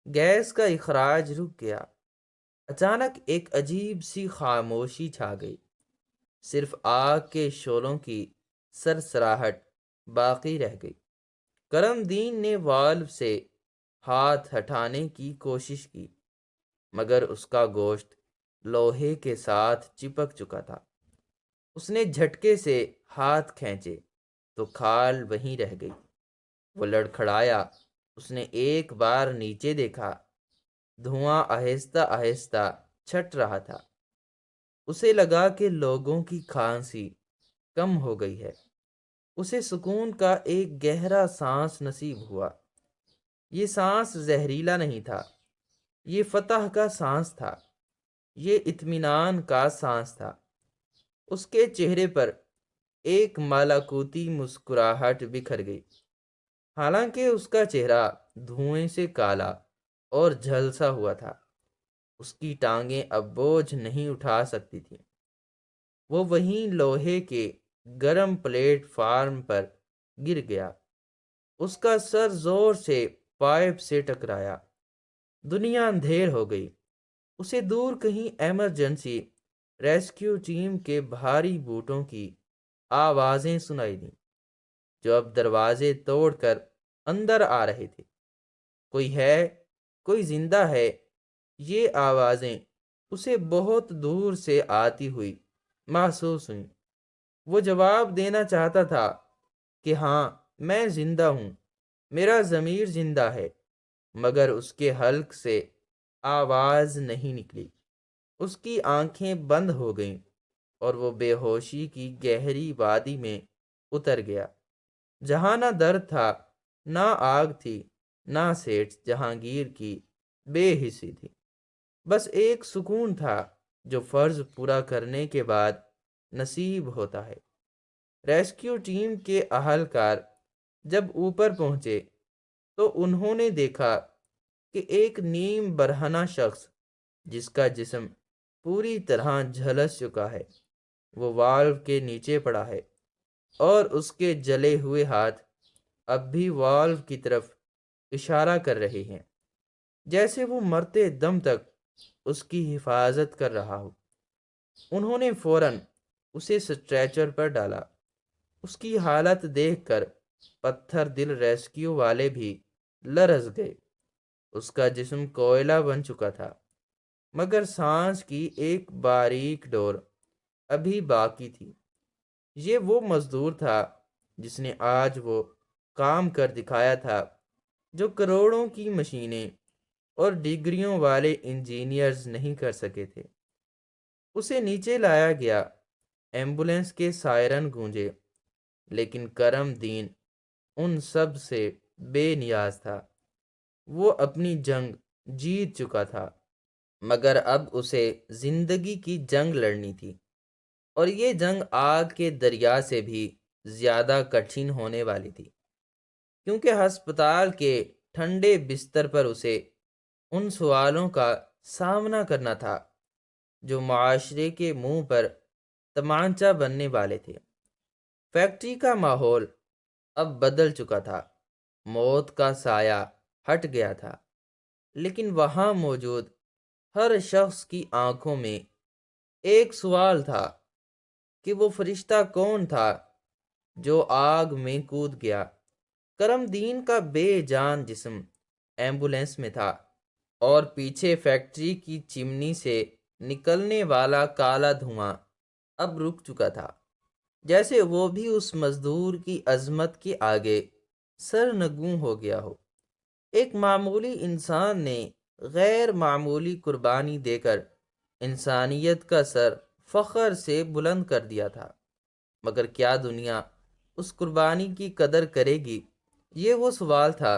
گیس کا اخراج رک گیا۔ اچانک ایک عجیب سی خاموشی چھا گئی۔ صرف آگ کے شعلوں کی سرسراہٹ باقی رہ گئی۔ کرم دین نے والو سے ہاتھ ہٹانے کی کوشش کی، مگر اس کا گوشت لوہے کے ساتھ چپک چکا تھا۔ اس نے جھٹکے سے ہاتھ کھینچے تو کھال وہیں رہ گئی۔ وہ لڑکھڑایا۔ اس نے ایک بار نیچے دیکھا۔ دھواں آہستہ آہستہ چھٹ رہا تھا۔ اسے لگا کہ لوگوں کی کھانسی کم ہو گئی ہے۔ اسے سکون کا ایک گہرا سانس نصیب ہوا۔ یہ سانس زہریلا نہیں تھا، یہ فتح کا سانس تھا، یہ اطمینان کا سانس تھا۔ اس کے چہرے پر ایک مالاکوتی مسکراہٹ بکھر گئی۔ حالانکہ اس کا چہرہ دھوئیں سے کالا اور جھلسا ہوا تھا، اس کی ٹانگیں اب بوجھ نہیں اٹھا سکتی تھیں۔ وہ وہیں لوہے کے گرم پلیٹ فارم پر گر گیا۔ اس کا سر زور سے پائپ سے ٹکرایا۔ دنیا اندھیر ہو گئی۔ اسے دور کہیں ایمرجنسی ریسکیو ٹیم کے بھاری بوٹوں کی آوازیں سنائی دیں، جو اب دروازے توڑ کر اندر آ رہے تھے۔ کوئی ہے، کوئی زندہ ہے۔ یہ آوازیں اسے بہت دور سے آتی ہوئی محسوس ہوئیں۔ وہ جواب دینا چاہتا تھا کہ ہاں، میں زندہ ہوں، میرا ضمیر زندہ ہے، مگر اس کے حلق سے آواز نہیں نکلی۔ اس کی آنکھیں بند ہو گئیں اور وہ بے ہوشی کی گہری وادی میں اتر گیا، جہاں نہ درد تھا، نہ آگ تھی، نہ سیٹھ جہانگیر کی بے حسی تھی۔ بس ایک سکون تھا جو فرض پورا کرنے کے بعد نصیب ہوتا ہے۔ ریسکیو ٹیم کے اہلکار جب اوپر پہنچے تو انہوں نے دیکھا کہ ایک نیم برہنہ شخص جس کا جسم پوری طرح جھلس چکا ہے، وہ والو کے نیچے پڑا ہے، اور اس کے جلے ہوئے ہاتھ اب بھی والو کی طرف اشارہ کر رہے ہیں، جیسے وہ مرتے دم تک اس کی حفاظت کر رہا ہو۔ انہوں نے فوراً اسے سٹریچر پر ڈالا۔ اس کی حالت دیکھ کر پتھر دل ریسکیو والے بھی لرز گئے۔ اس کا جسم کوئلہ بن چکا تھا، مگر سانس کی ایک باریک ڈور ابھی باقی تھی۔ یہ وہ مزدور تھا جس نے آج وہ کام کر دکھایا تھا جو کروڑوں کی مشینیں اور ڈگریوں والے انجینئرز نہیں کر سکے تھے۔ اسے نیچے لایا گیا۔ ایمبولنس کے سائرن گونجے، لیکن کرم دین ان سب سے بے نیاز تھا۔ وہ اپنی جنگ جیت چکا تھا، مگر اب اسے زندگی کی جنگ لڑنی تھی، اور یہ جنگ آگ کے دریا سے بھی زیادہ کٹھن ہونے والی تھی، کیونکہ ہسپتال کے ٹھنڈے بستر پر اسے ان سوالوں کا سامنا کرنا تھا جو معاشرے کے منہ پر تمانچہ بننے والے تھے۔ فیکٹری کا ماحول اب بدل چکا تھا۔ موت کا سایہ ہٹ گیا تھا، لیکن وہاں موجود ہر شخص کی آنکھوں میں ایک سوال تھا کہ وہ فرشتہ کون تھا جو آگ میں کود گیا۔ کرم دین کا بے جان جسم ایمبولینس میں تھا، اور پیچھے فیکٹری کی چمنی سے نکلنے والا کالا دھواں اب رک چکا تھا، جیسے وہ بھی اس مزدور کی عظمت کے آگے سرنگوں ہو گیا ہو۔ ایک معمولی انسان نے غیر معمولی قربانی دے کر انسانیت کا سر فخر سے بلند کر دیا تھا، مگر کیا دنیا اس قربانی کی قدر کرے گی؟ یہ وہ سوال تھا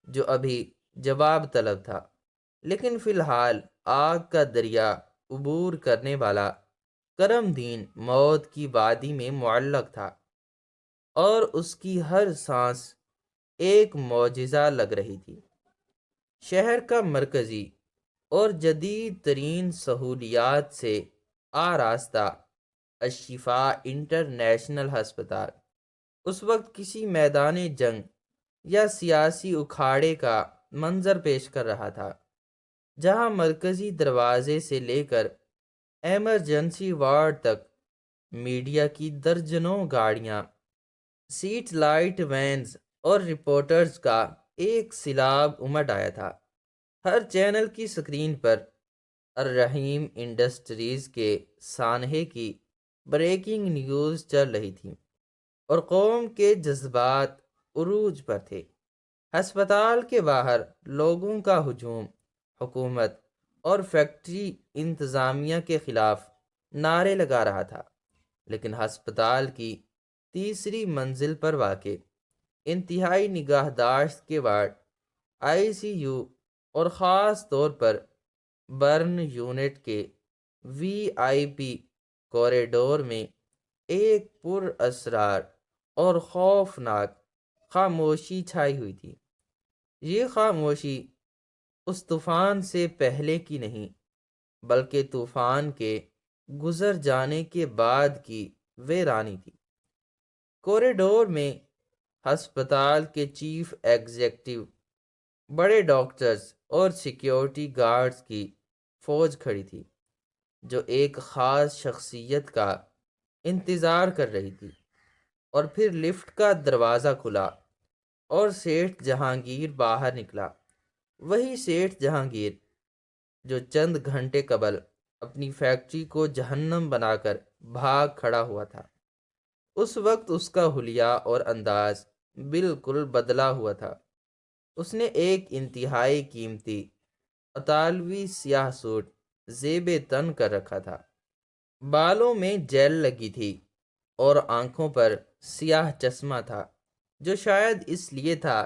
جو ابھی جواب طلب تھا، لیکن فی الحال آگ کا دریا عبور کرنے والا کرم دین موت کی وادی میں معلق تھا، اور اس کی ہر سانس ایک معجزہ لگ رہی تھی۔ شہر کا مرکزی اور جدید ترین سہولیات سے آراستہ الشفا انٹرنیشنل ہسپتال اس وقت کسی میدان جنگ یا سیاسی اکھاڑے کا منظر پیش کر رہا تھا، جہاں مرکزی دروازے سے لے کر ایمرجنسی وارڈ تک میڈیا کی درجنوں گاڑیاں، سیٹ لائٹ وینز اور رپورٹرز کا ایک سیلاب امڈ آیا تھا۔ ہر چینل کی سکرین پر الرحیم انڈسٹریز کے سانحے کی بریکنگ نیوز چل رہی تھی، اور قوم کے جذبات عروج پر تھے۔ ہسپتال کے باہر لوگوں کا ہجوم حکومت اور فیکٹری انتظامیہ کے خلاف نعرے لگا رہا تھا، لیکن ہسپتال کی تیسری منزل پر واقع انتہائی نگہداشت کے وارڈ، آئی سی یو اور خاص طور پر برن یونٹ کے وی آئی پی کوریڈور میں ایک پر اسرار اور خوفناک خاموشی چھائی ہوئی تھی۔ یہ خاموشی اس طوفان سے پہلے کی نہیں، بلکہ طوفان کے گزر جانے کے بعد کی ویرانی تھی۔ کوریڈور میں ہسپتال کے چیف ایگزیکٹو، بڑے ڈاکٹرز اور سیکیورٹی گارڈز کی فوج کھڑی تھی، جو ایک خاص شخصیت کا انتظار کر رہی تھی۔ اور پھر لفٹ کا دروازہ کھلا اور سیٹھ جہانگیر باہر نکلا، وہی سیٹھ جہانگیر جو چند گھنٹے قبل اپنی فیکٹری کو جہنم بنا کر بھاگ کھڑا ہوا تھا۔ اس وقت اس کا حلیہ اور انداز بالکل بدلا ہوا تھا۔ اس نے ایک انتہائی قیمتی اطالوی سیاہ سوٹ زیب تن کر رکھا تھا، بالوں میں جیل لگی تھی، اور آنکھوں پر سیاہ چشمہ تھا، جو شاید اس لیے تھا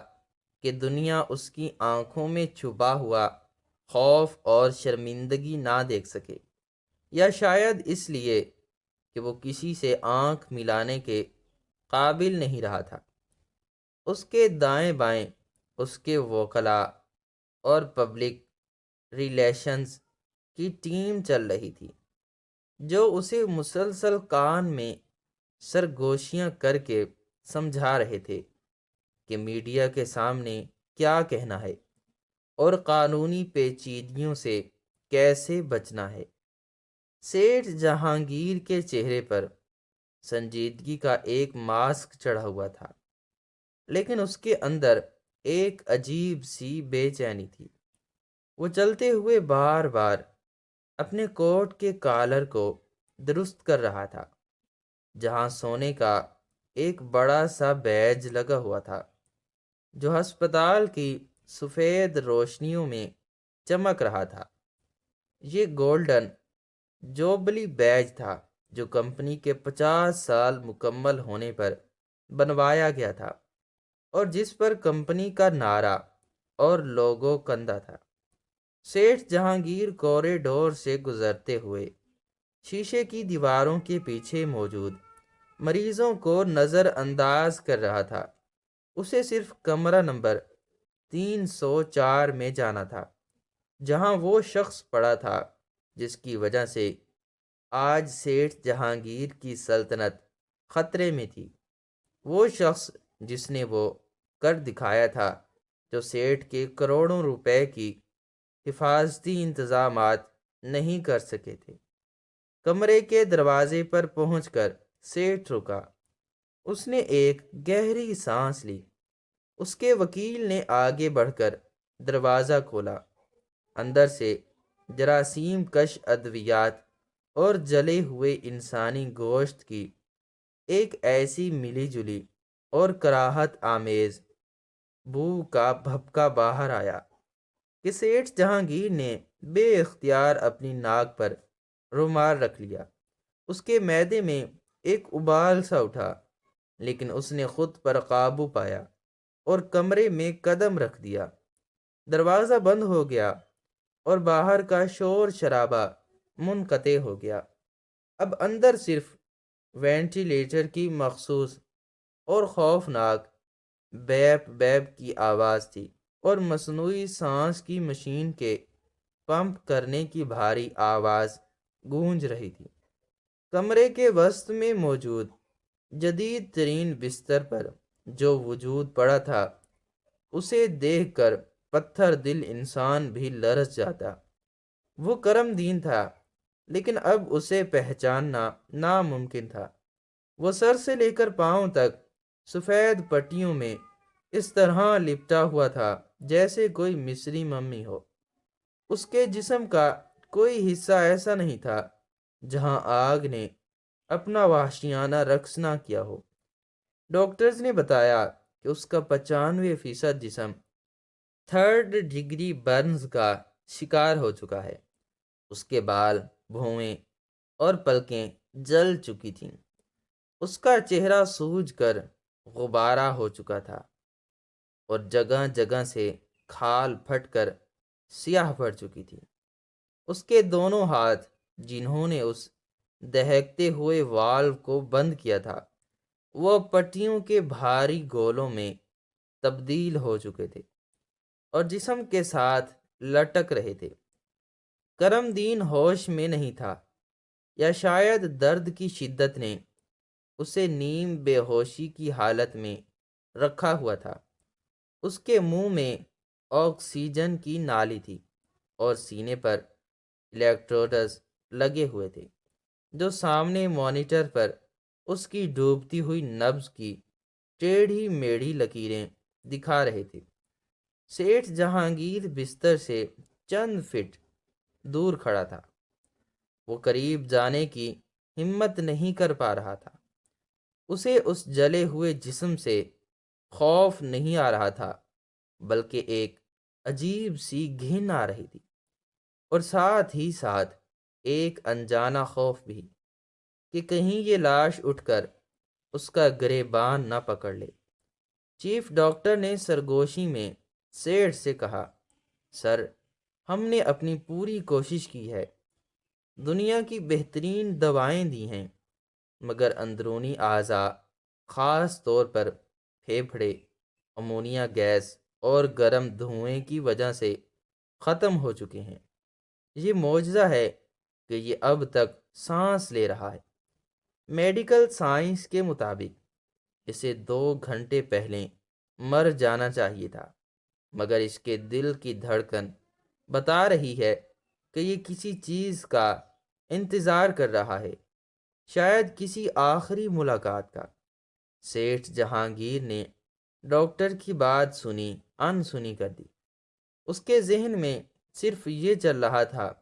کہ دنیا اس کی آنکھوں میں چھپا ہوا خوف اور شرمندگی نہ دیکھ سکے، یا شاید اس لیے کہ وہ کسی سے آنکھ ملانے کے قابل نہیں رہا تھا۔ اس کے دائیں بائیں اس کے وکلاء اور پبلک ریلیشنز کی ٹیم چل رہی تھی، جو اسے مسلسل کان میں سرگوشیاں کر کے سمجھا رہے تھے کہ میڈیا کے سامنے کیا کہنا ہے اور قانونی پیچیدگیوں سے کیسے بچنا ہے۔ سیٹھ جہانگیر کے چہرے پر سنجیدگی کا ایک ماسک چڑھا ہوا تھا، لیکن اس کے اندر ایک عجیب سی بے چینی تھی۔ وہ چلتے ہوئے بار بار اپنے کوٹ کے کالر کو درست کر رہا تھا، جہاں سونے کا ایک بڑا سا بیج لگا ہوا تھا، جو ہسپتال کی سفید روشنیوں میں چمک رہا تھا۔ یہ گولڈن جوبلی بیج تھا، جو کمپنی کے 50 سال مکمل ہونے پر بنوایا گیا تھا، اور جس پر کمپنی کا نعرہ اور لوگو کندہ تھا۔ سیٹھ جہانگیر کوریڈور سے گزرتے ہوئے شیشے کی دیواروں کے پیچھے موجود مریضوں کو نظر انداز کر رہا تھا۔ اسے صرف کمرہ نمبر 304 میں جانا تھا، جہاں وہ شخص پڑا تھا جس کی وجہ سے آج سیٹھ جہانگیر کی سلطنت خطرے میں تھی۔ وہ شخص جس نے وہ کر دکھایا تھا جو سیٹھ کے کروڑوں روپے کی حفاظتی انتظامات نہیں کر سکے تھے۔ کمرے کے دروازے پر پہنچ کر سیٹھ رکا۔ اس نے ایک گہری سانس لی۔ اس کے وکیل نے آگے بڑھ کر دروازہ کھولا۔ اندر سے جراثیم کش ادویات اور جلے ہوئے انسانی گوشت کی ایک ایسی ملی جلی اور کراہت آمیز بو کا بھپکا باہر آیا کہ سیٹھ جہانگیر نے بے اختیار اپنی ناک پر رومال رکھ لیا۔ اس کے معدے میں ایک ابال سا اٹھا، لیکن اس نے خود پر قابو پایا اور کمرے میں قدم رکھ دیا۔ دروازہ بند ہو گیا اور باہر کا شور شرابہ منقطع ہو گیا۔ اب اندر صرف وینٹیلیٹر کی مخصوص اور خوفناک بیپ بیپ کی آواز تھی اور مصنوعی سانس کی مشین کے پمپ کرنے کی بھاری آواز گونج رہی تھی۔ کمرے کے وسط میں موجود جدید ترین بستر پر جو وجود پڑا تھا، اسے دیکھ کر پتھر دل انسان بھی لرز جاتا۔ وہ کرم دین تھا، لیکن اب اسے پہچاننا ناممکن تھا۔ وہ سر سے لے کر پاؤں تک سفید پٹیوں میں اس طرح لپٹا ہوا تھا جیسے کوئی مصری ممی ہو۔ اس کے جسم کا کوئی حصہ ایسا نہیں تھا جہاں آگ نے اپنا وحشیانہ رقص نہ کیا ہو۔ ڈاکٹرز نے بتایا کہ اس کا 95% جسم 3rd ڈگری برنز کا شکار ہو چکا ہے۔ اس کے بال، بھویں اور پلکیں جل چکی تھیں۔ اس کا چہرہ سوج کر غبارہ ہو چکا تھا اور جگہ جگہ سے کھال پھٹ کر سیاہ پڑ چکی تھی۔ اس کے دونوں ہاتھ، جنہوں نے اس دہکتے ہوئے والو کو بند کیا تھا، وہ پٹیوں کے بھاری گولوں میں تبدیل ہو چکے تھے اور جسم کے ساتھ لٹک رہے تھے۔ کرم دین ہوش میں نہیں تھا، یا شاید درد کی شدت نے اسے نیم بے ہوشی کی حالت میں رکھا ہوا تھا۔ اس کے منہ میں آکسیجن کی نالی تھی اور سینے پر الیکٹروڈز لگے ہوئے تھے جو سامنے مانیٹر پر اس کی ڈوبتی ہوئی نبض کی ٹیڑھی میڑھی لکیریں دکھا رہے تھے۔ سیٹھ جہانگیر بستر سے چند فٹ دور کھڑا تھا۔ وہ قریب جانے کی ہمت نہیں کر پا رہا تھا۔ اسے اس جلے ہوئے جسم سے خوف نہیں آ رہا تھا، بلکہ ایک عجیب سی گھن آ رہی تھی، اور ساتھ ہی ساتھ ایک انجانا خوف بھی کہ کہیں یہ لاش اٹھ کر اس کا گریبان نہ پکڑ لے۔ چیف ڈاکٹر نے سرگوشی میں سیٹھ سے کہا، سر، ہم نے اپنی پوری کوشش کی ہے، دنیا کی بہترین دوائیں دی ہیں، مگر اندرونی اعضاء، خاص طور پر پھیپھڑے، امونیا گیس اور گرم دھوئیں کی وجہ سے ختم ہو چکے ہیں۔ یہ معجزہ ہے کہ یہ اب تک سانس لے رہا ہے۔ میڈیکل سائنس کے مطابق اسے 2 گھنٹے پہلے مر جانا چاہیے تھا، مگر اس کے دل کی دھڑکن بتا رہی ہے کہ یہ کسی چیز کا انتظار کر رہا ہے، شاید کسی آخری ملاقات کا۔ سیٹھ جہانگیر نے ڈاکٹر کی بات سنی انسنی کر دی۔ اس کے ذہن میں صرف یہ چل رہا تھا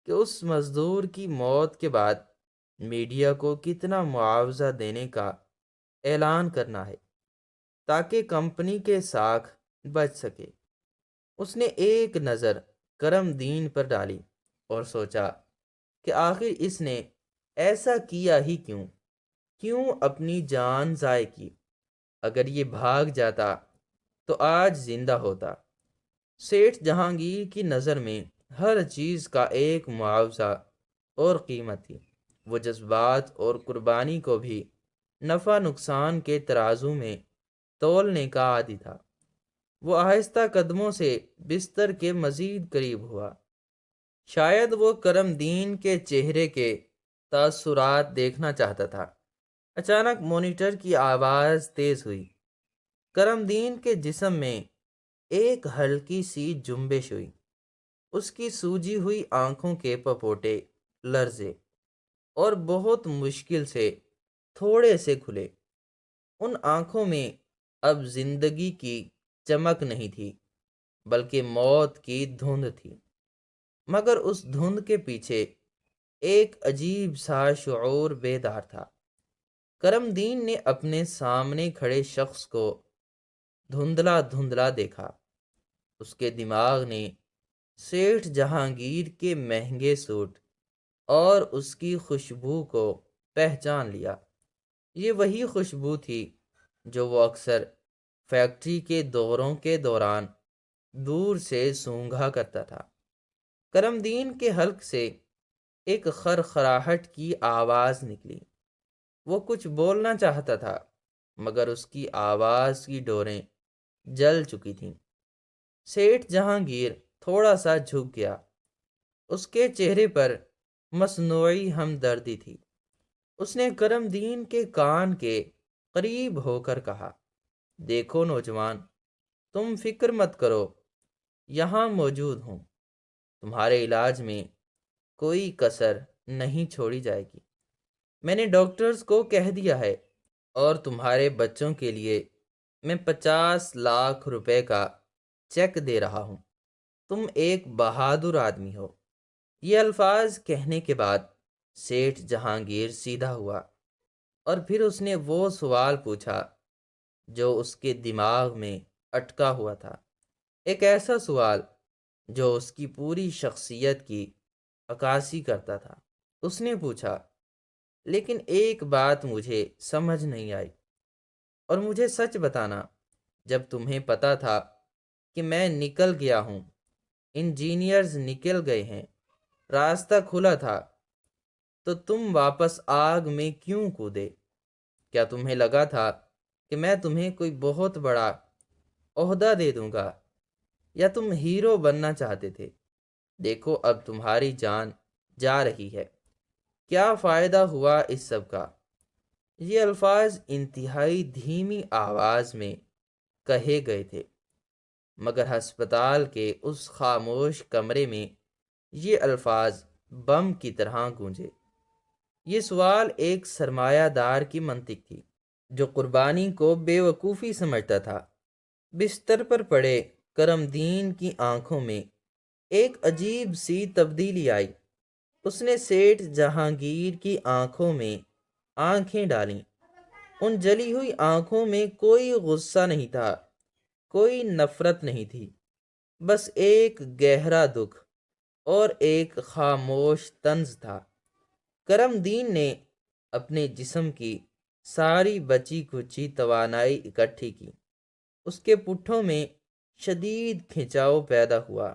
کہ اس مزدور کی موت کے بعد میڈیا کو کتنا معاوضہ دینے کا اعلان کرنا ہے تاکہ کمپنی کے ساکھ بچ سکے۔ اس نے ایک نظر کرم دین پر ڈالی اور سوچا کہ آخر اس نے ایسا کیا ہی کیوں اپنی جان ضائع کی؟ اگر یہ بھاگ جاتا تو آج زندہ ہوتا۔ سیٹھ جہانگیر کی نظر میں ہر چیز کا ایک معاوضہ اور قیمت تھی۔ وہ جذبات اور قربانی کو بھی نفع نقصان کے ترازو میں تولنے کا عادی تھا۔ وہ آہستہ قدموں سے بستر کے مزید قریب ہوا۔ شاید وہ کرم دین کے چہرے کے تاثرات دیکھنا چاہتا تھا۔ اچانک مانیٹر کی آواز تیز ہوئی۔ کرم دین کے جسم میں ایک ہلکی سی جنبش ہوئی۔ اس کی سوجی ہوئی آنکھوں کے پپوٹے لرزے اور بہت مشکل سے تھوڑے سے کھلے۔ ان آنکھوں میں اب زندگی کی چمک نہیں تھی، بلکہ موت کی دھند تھی۔ مگر اس دھند کے پیچھے ایک عجیب سا شعور بیدار تھا۔ کرم دین نے اپنے سامنے کھڑے شخص کو دھندلا دھندلا دیکھا۔ اس کے دماغ نے سیٹھ جہانگیر کے مہنگے سوٹ اور اس کی خوشبو کو پہچان لیا۔ یہ وہی خوشبو تھی جو وہ اکثر فیکٹری کے دوروں کے دوران دور سے سونگھا کرتا تھا۔ کرم دین کے حلق سے ایک خرخراہٹ کی آواز نکلی۔ وہ کچھ بولنا چاہتا تھا، مگر اس کی آواز کی ڈوریں جل چکی تھیں۔ سیٹھ جہانگیر تھوڑا سا جھک گیا۔ اس کے چہرے پر مصنوعی ہمدردی تھی۔ اس نے کرم دین کے کان کے قریب ہو کر کہا، دیکھو نوجوان، تم فکر مت کرو، یہاں موجود ہوں۔ تمہارے علاج میں کوئی کسر نہیں چھوڑی جائے گی۔ میں نے ڈاکٹرز کو کہہ دیا ہے، اور تمہارے بچوں کے لیے میں 50 لاکھ روپے کا چیک دے رہا ہوں۔ تم ایک بہادر آدمی ہو۔ یہ الفاظ کہنے کے بعد سیٹھ جہانگیر سیدھا ہوا، اور پھر اس نے وہ سوال پوچھا جو اس کے دماغ میں اٹکا ہوا تھا۔ ایک ایسا سوال جو اس کی پوری شخصیت کی عکاسی کرتا تھا۔ اس نے پوچھا، لیکن ایک بات مجھے سمجھ نہیں آئی، اور مجھے سچ بتانا، جب تمہیں پتا تھا کہ میں نکل گیا ہوں، انجینئرز نکل گئے ہیں، راستہ کھلا تھا، تو تم واپس آگ میں کیوں کودے؟ کیا تمہیں لگا تھا کہ میں تمہیں کوئی بہت بڑا عہدہ دے دوں گا، یا تم ہیرو بننا چاہتے تھے؟ دیکھو اب تمہاری جان جا رہی ہے، کیا فائدہ ہوا اس سب کا؟ یہ الفاظ انتہائی دھیمی آواز میں کہے گئے تھے، مگر ہسپتال کے اس خاموش کمرے میں یہ الفاظ بم کی طرح گونجے۔ یہ سوال ایک سرمایہ دار کی منطق تھی، جو قربانی کو بے وقوفی سمجھتا تھا۔ بستر پر پڑے کرم دین کی آنکھوں میں ایک عجیب سی تبدیلی آئی۔ اس نے سیٹھ جہانگیر کی آنکھوں میں آنکھیں ڈالیں۔ ان جلی ہوئی آنکھوں میں کوئی غصہ نہیں تھا، کوئی نفرت نہیں تھی، بس ایک گہرا دکھ اور ایک خاموش طنز تھا۔ کرم دین نے اپنے جسم کی ساری بچی کچی توانائی اکٹھی کی۔ اس کے پٹھوں میں شدید کھنچاؤ پیدا ہوا۔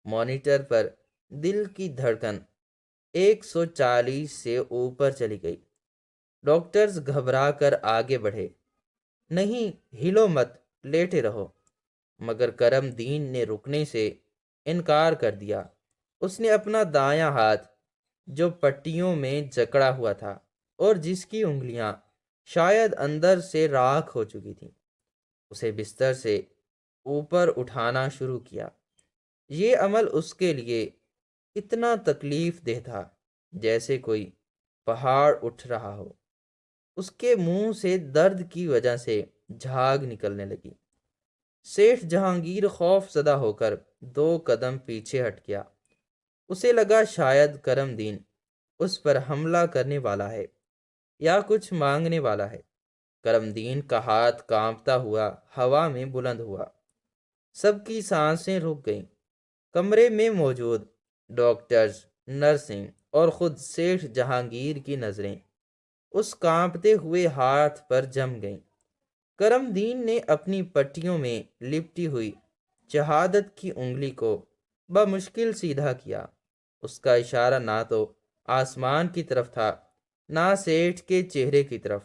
مانیٹر پر دل کی دھڑکن 140 سے اوپر چلی گئی۔ ڈاکٹرز گھبرا کر آگے بڑھے، نہیں ہلو مت، لیٹے رہو۔ مگر کرم دین نے رکنے سے انکار کر دیا۔ اس نے اپنا دایاں ہاتھ، جو پٹیوں میں جکڑا ہوا تھا اور جس کی انگلیاں شاید اندر سے راکھ ہو چکی تھیں، اسے بستر سے اوپر اٹھانا شروع کیا۔ یہ عمل اس کے لیے اتنا تکلیف دہ تھا جیسے کوئی پہاڑ اٹھ رہا ہو۔ اس کے منہ سے درد کی وجہ سے جھاگ نکلنے لگی۔ سیٹھ جہانگیر خوف زدہ ہو کر 2 قدم پیچھے ہٹ گیا۔ اسے لگا شاید کرم دین اس پر حملہ کرنے والا ہے یا کچھ مانگنے والا ہے۔ کرم دین کا ہاتھ کانپتا ہوا ہوا میں بلند ہوا۔ سب کی سانسیں رک گئیں۔ کمرے میں موجود ڈاکٹرز، نرسیں اور خود سیٹھ جہانگیر کی نظریں اس کانپتے ہوئے ہاتھ پر جم گئیں۔ کرم دین نے اپنی پٹیوں میں لپٹی ہوئی شہادت کی انگلی کو بمشکل سیدھا کیا۔ اس کا اشارہ نہ تو آسمان کی طرف تھا، نہ سیٹھ کے چہرے کی طرف۔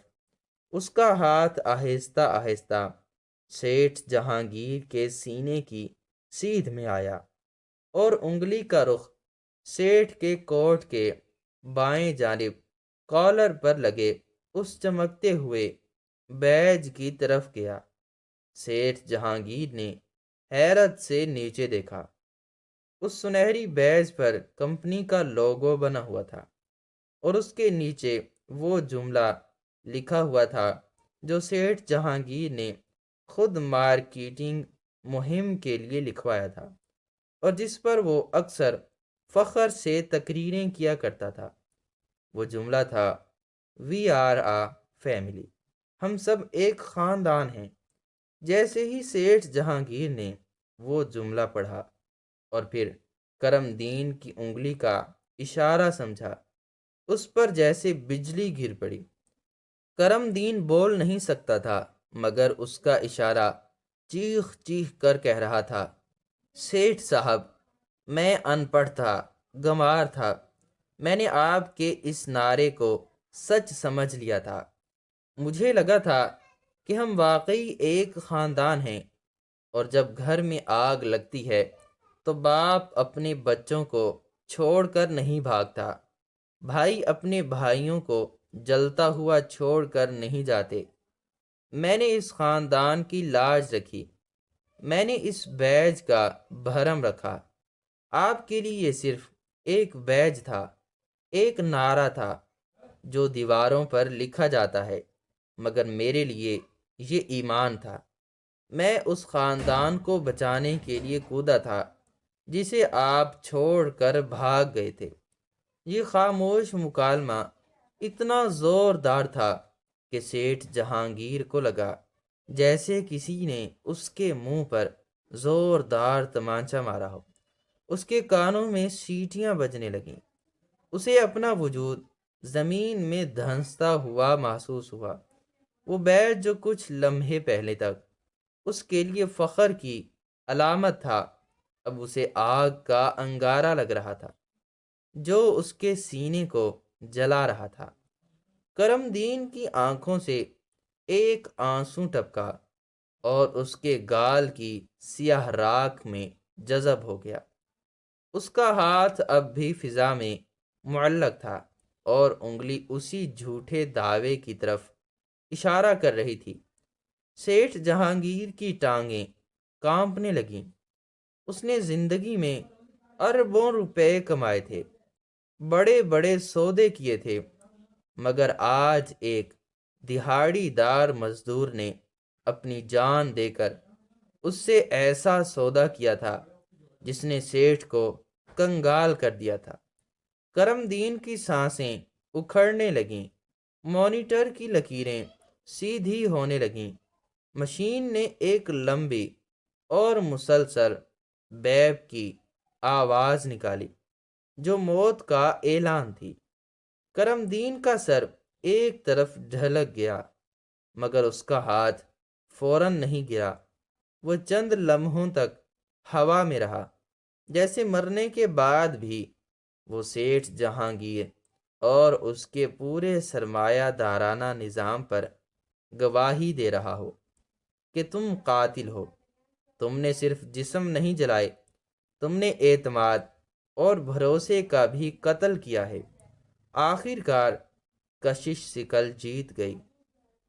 اس کا ہاتھ آہستہ آہستہ سیٹھ جہانگیر کے سینے کی سیدھ میں آیا، اور انگلی کا رخ سیٹھ کے کوٹ کے بائیں جانب کالر پر لگے اس چمکتے ہوئے بیج کی طرف گیا۔ سیٹھ جہانگیر نے حیرت سے نیچے دیکھا۔ اس سنہری بیج پر کمپنی کا لوگو بنا ہوا تھا اور اس کے نیچے وہ جملہ لکھا ہوا تھا جو سیٹھ جہانگیر نے خود مارکیٹنگ مہم کے لیے لکھوایا تھا اور جس پر وہ اکثر فخر سے تقریریں کیا کرتا تھا۔ وہ جملہ تھا، وی آر آ فیملی، ہم سب ایک خاندان ہیں۔ جیسے ہی سیٹھ جہانگیر نے وہ جملہ پڑھا اور پھر کرم دین کی انگلی کا اشارہ سمجھا، اس پر جیسے بجلی گر پڑی۔ کرم دین بول نہیں سکتا تھا مگر اس کا اشارہ چیخ چیخ کر کہہ رہا تھا، سیٹھ صاحب، میں ان پڑھ تھا، گنوار تھا، میں نے آپ کے اس نعرے کو سچ سمجھ لیا تھا۔ مجھے لگا تھا کہ ہم واقعی ایک خاندان ہیں، اور جب گھر میں آگ لگتی ہے تو باپ اپنے بچوں کو چھوڑ کر نہیں بھاگتا، بھائی اپنے بھائیوں کو جلتا ہوا چھوڑ کر نہیں جاتے۔ میں نے اس خاندان کی لاج رکھی، میں نے اس بیج کا بھرم رکھا۔ آپ کے لیے یہ صرف ایک بیج تھا، ایک نعرہ تھا جو دیواروں پر لکھا جاتا ہے، مگر میرے لیے یہ ایمان تھا۔ میں اس خاندان کو بچانے کے لیے کودا تھا جسے آپ چھوڑ کر بھاگ گئے تھے۔ یہ خاموش مکالمہ اتنا زوردار تھا کہ سیٹھ جہانگیر کو لگا جیسے کسی نے اس کے منہ پر زوردار تمانچہ مارا ہو۔ اس کے کانوں میں سیٹیاں بجنے لگیں، اسے اپنا وجود زمین میں دھنستا ہوا محسوس ہوا۔ وہ بیج جو کچھ لمحے پہلے تک اس کے لیے فخر کی علامت تھا، اب اسے آگ کا انگارہ لگ رہا تھا جو اس کے سینے کو جلا رہا تھا۔ کرم دین کی آنکھوں سے ایک آنسو ٹپکا اور اس کے گال کی سیاہ راکھ میں جذب ہو گیا۔ اس کا ہاتھ اب بھی فضا میں معلق تھا اور انگلی اسی جھوٹے دعوے کی طرف اشارہ کر رہی تھی۔ سیٹھ جہانگیر کی ٹانگیں کانپنے لگیں۔ اس نے زندگی میں اربوں روپے کمائے تھے، بڑے بڑے سودے کیے تھے، مگر آج ایک دہاڑی دار مزدور نے اپنی جان دے کر اس سے ایسا سودا کیا تھا جس نے سیٹھ کو کنگال کر دیا تھا۔ کرم دین کی سانسیں اکھڑنے لگیں، مانیٹر کی لکیریں سیدھی ہونے لگیں۔ مشین نے ایک لمبی اور مسلسل بیپ کی آواز نکالی جو موت کا اعلان تھی۔ کرم دین کا سر ایک طرف ڈھلک گیا مگر اس کا ہاتھ فوراً نہیں گرا۔ وہ چند لمحوں تک ہوا میں رہا، جیسے مرنے کے بعد بھی وہ سیٹھ جہانگیر اور اس کے پورے سرمایہ دارانہ نظام پر گواہی دے رہا ہو کہ تم قاتل ہو۔ تم نے صرف جسم نہیں جلائے، تم نے اعتماد اور بھروسے کا بھی قتل کیا ہے۔ آخر کار کشش سکل جیت گئی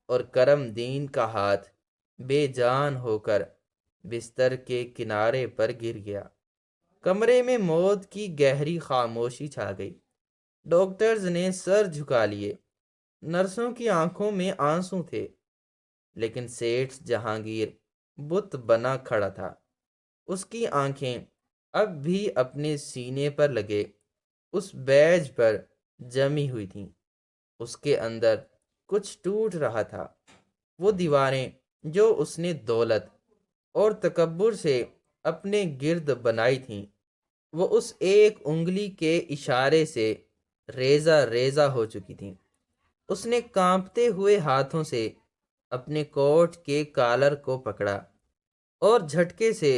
اور کرم دین کا ہاتھ بے جان ہو کر بستر کے کنارے پر گر گیا۔ کمرے میں موت کی گہری خاموشی چھا گئی۔ ڈاکٹرز نے سر جھکا لیے، نرسوں کی آنکھوں میں آنسو تھے، لیکن سیٹھ جہانگیر بت بنا کھڑا تھا۔ اس کی آنکھیں اب بھی اپنے سینے پر لگے اس بیج پر جمی ہوئی تھیں۔ اس کے اندر کچھ ٹوٹ رہا تھا۔ وہ دیواریں جو اس نے دولت اور تکبر سے اپنے گرد بنائی تھیں، وہ اس ایک انگلی کے اشارے سے ریزہ ریزہ ہو چکی تھیں۔ اس نے کانپتے ہوئے ہاتھوں سے اپنے کوٹ کے کالر کو پکڑا اور جھٹکے سے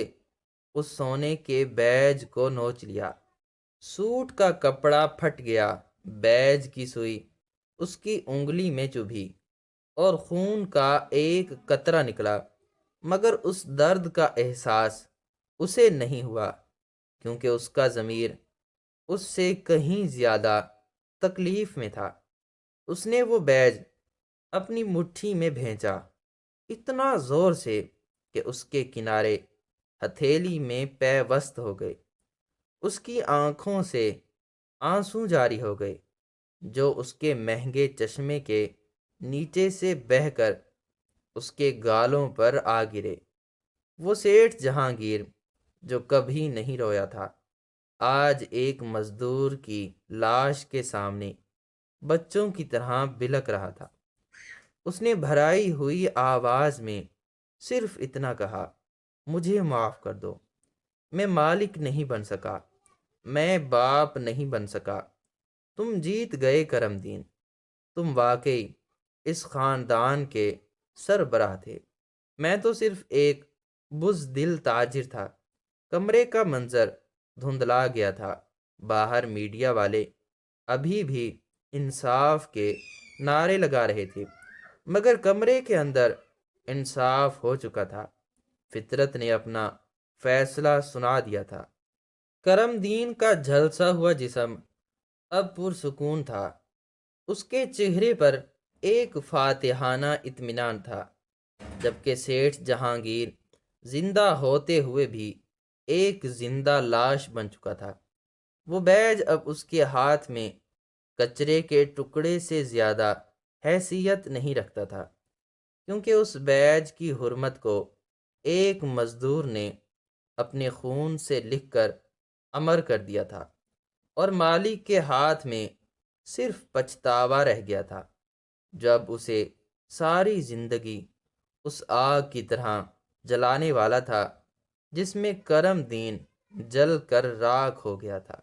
اس سونے کے بیج کو نوچ لیا۔ سوٹ کا کپڑا پھٹ گیا، بیج کی سوئی اس کی انگلی میں چبھی اور خون کا ایک قطرہ نکلا، مگر اس درد کا احساس اسے نہیں ہوا کیونکہ اس کا ضمیر اس سے کہیں زیادہ تکلیف میں تھا۔ اس نے وہ بیج اپنی مٹھی میں بھینچا، اتنا زور سے کہ اس کے کنارے ہتھیلی میں پیوست ہو گئے۔ اس کی آنکھوں سے آنسو جاری ہو گئے جو اس کے مہنگے چشمے کے نیچے سے بہہ کر اس کے گالوں پر آ گرے۔ وہ سیٹھ جہانگیر جو کبھی نہیں رویا تھا، آج ایک مزدور کی لاش کے سامنے بچوں کی طرح بلک رہا تھا۔ اس نے بھرائی ہوئی آواز میں صرف اتنا کہا، مجھے معاف کر دو، میں مالک نہیں بن سکا، میں باپ نہیں بن سکا، تم جیت گئے کرم دین، تم واقعی اس خاندان کے سربراہ تھے، میں تو صرف ایک بزدل تاجر تھا۔ کمرے کا منظر دھندلا گیا تھا، باہر میڈیا والے ابھی بھی انصاف کے نعرے لگا رہے تھے، مگر کمرے کے اندر انصاف ہو چکا تھا، فطرت نے اپنا فیصلہ سنا دیا تھا۔ کرم دین کا جھلسا ہوا جسم اب پرسکون تھا، اس کے چہرے پر ایک فاتحانہ اطمینان تھا، جبکہ سیٹھ جہانگیر زندہ ہوتے ہوئے بھی ایک زندہ لاش بن چکا تھا۔ وہ بیج اب اس کے ہاتھ میں کچرے کے ٹکڑے سے زیادہ حیثیت نہیں رکھتا تھا، کیونکہ اس بیج کی حرمت کو ایک مزدور نے اپنے خون سے لکھ کر امر کر دیا تھا، اور مالک کے ہاتھ میں صرف پچھتاوا رہ گیا تھا، جب اسے ساری زندگی اس آگ کی طرح جلانے والا تھا جس میں کرم دین جل کر راکھ ہو گیا تھا۔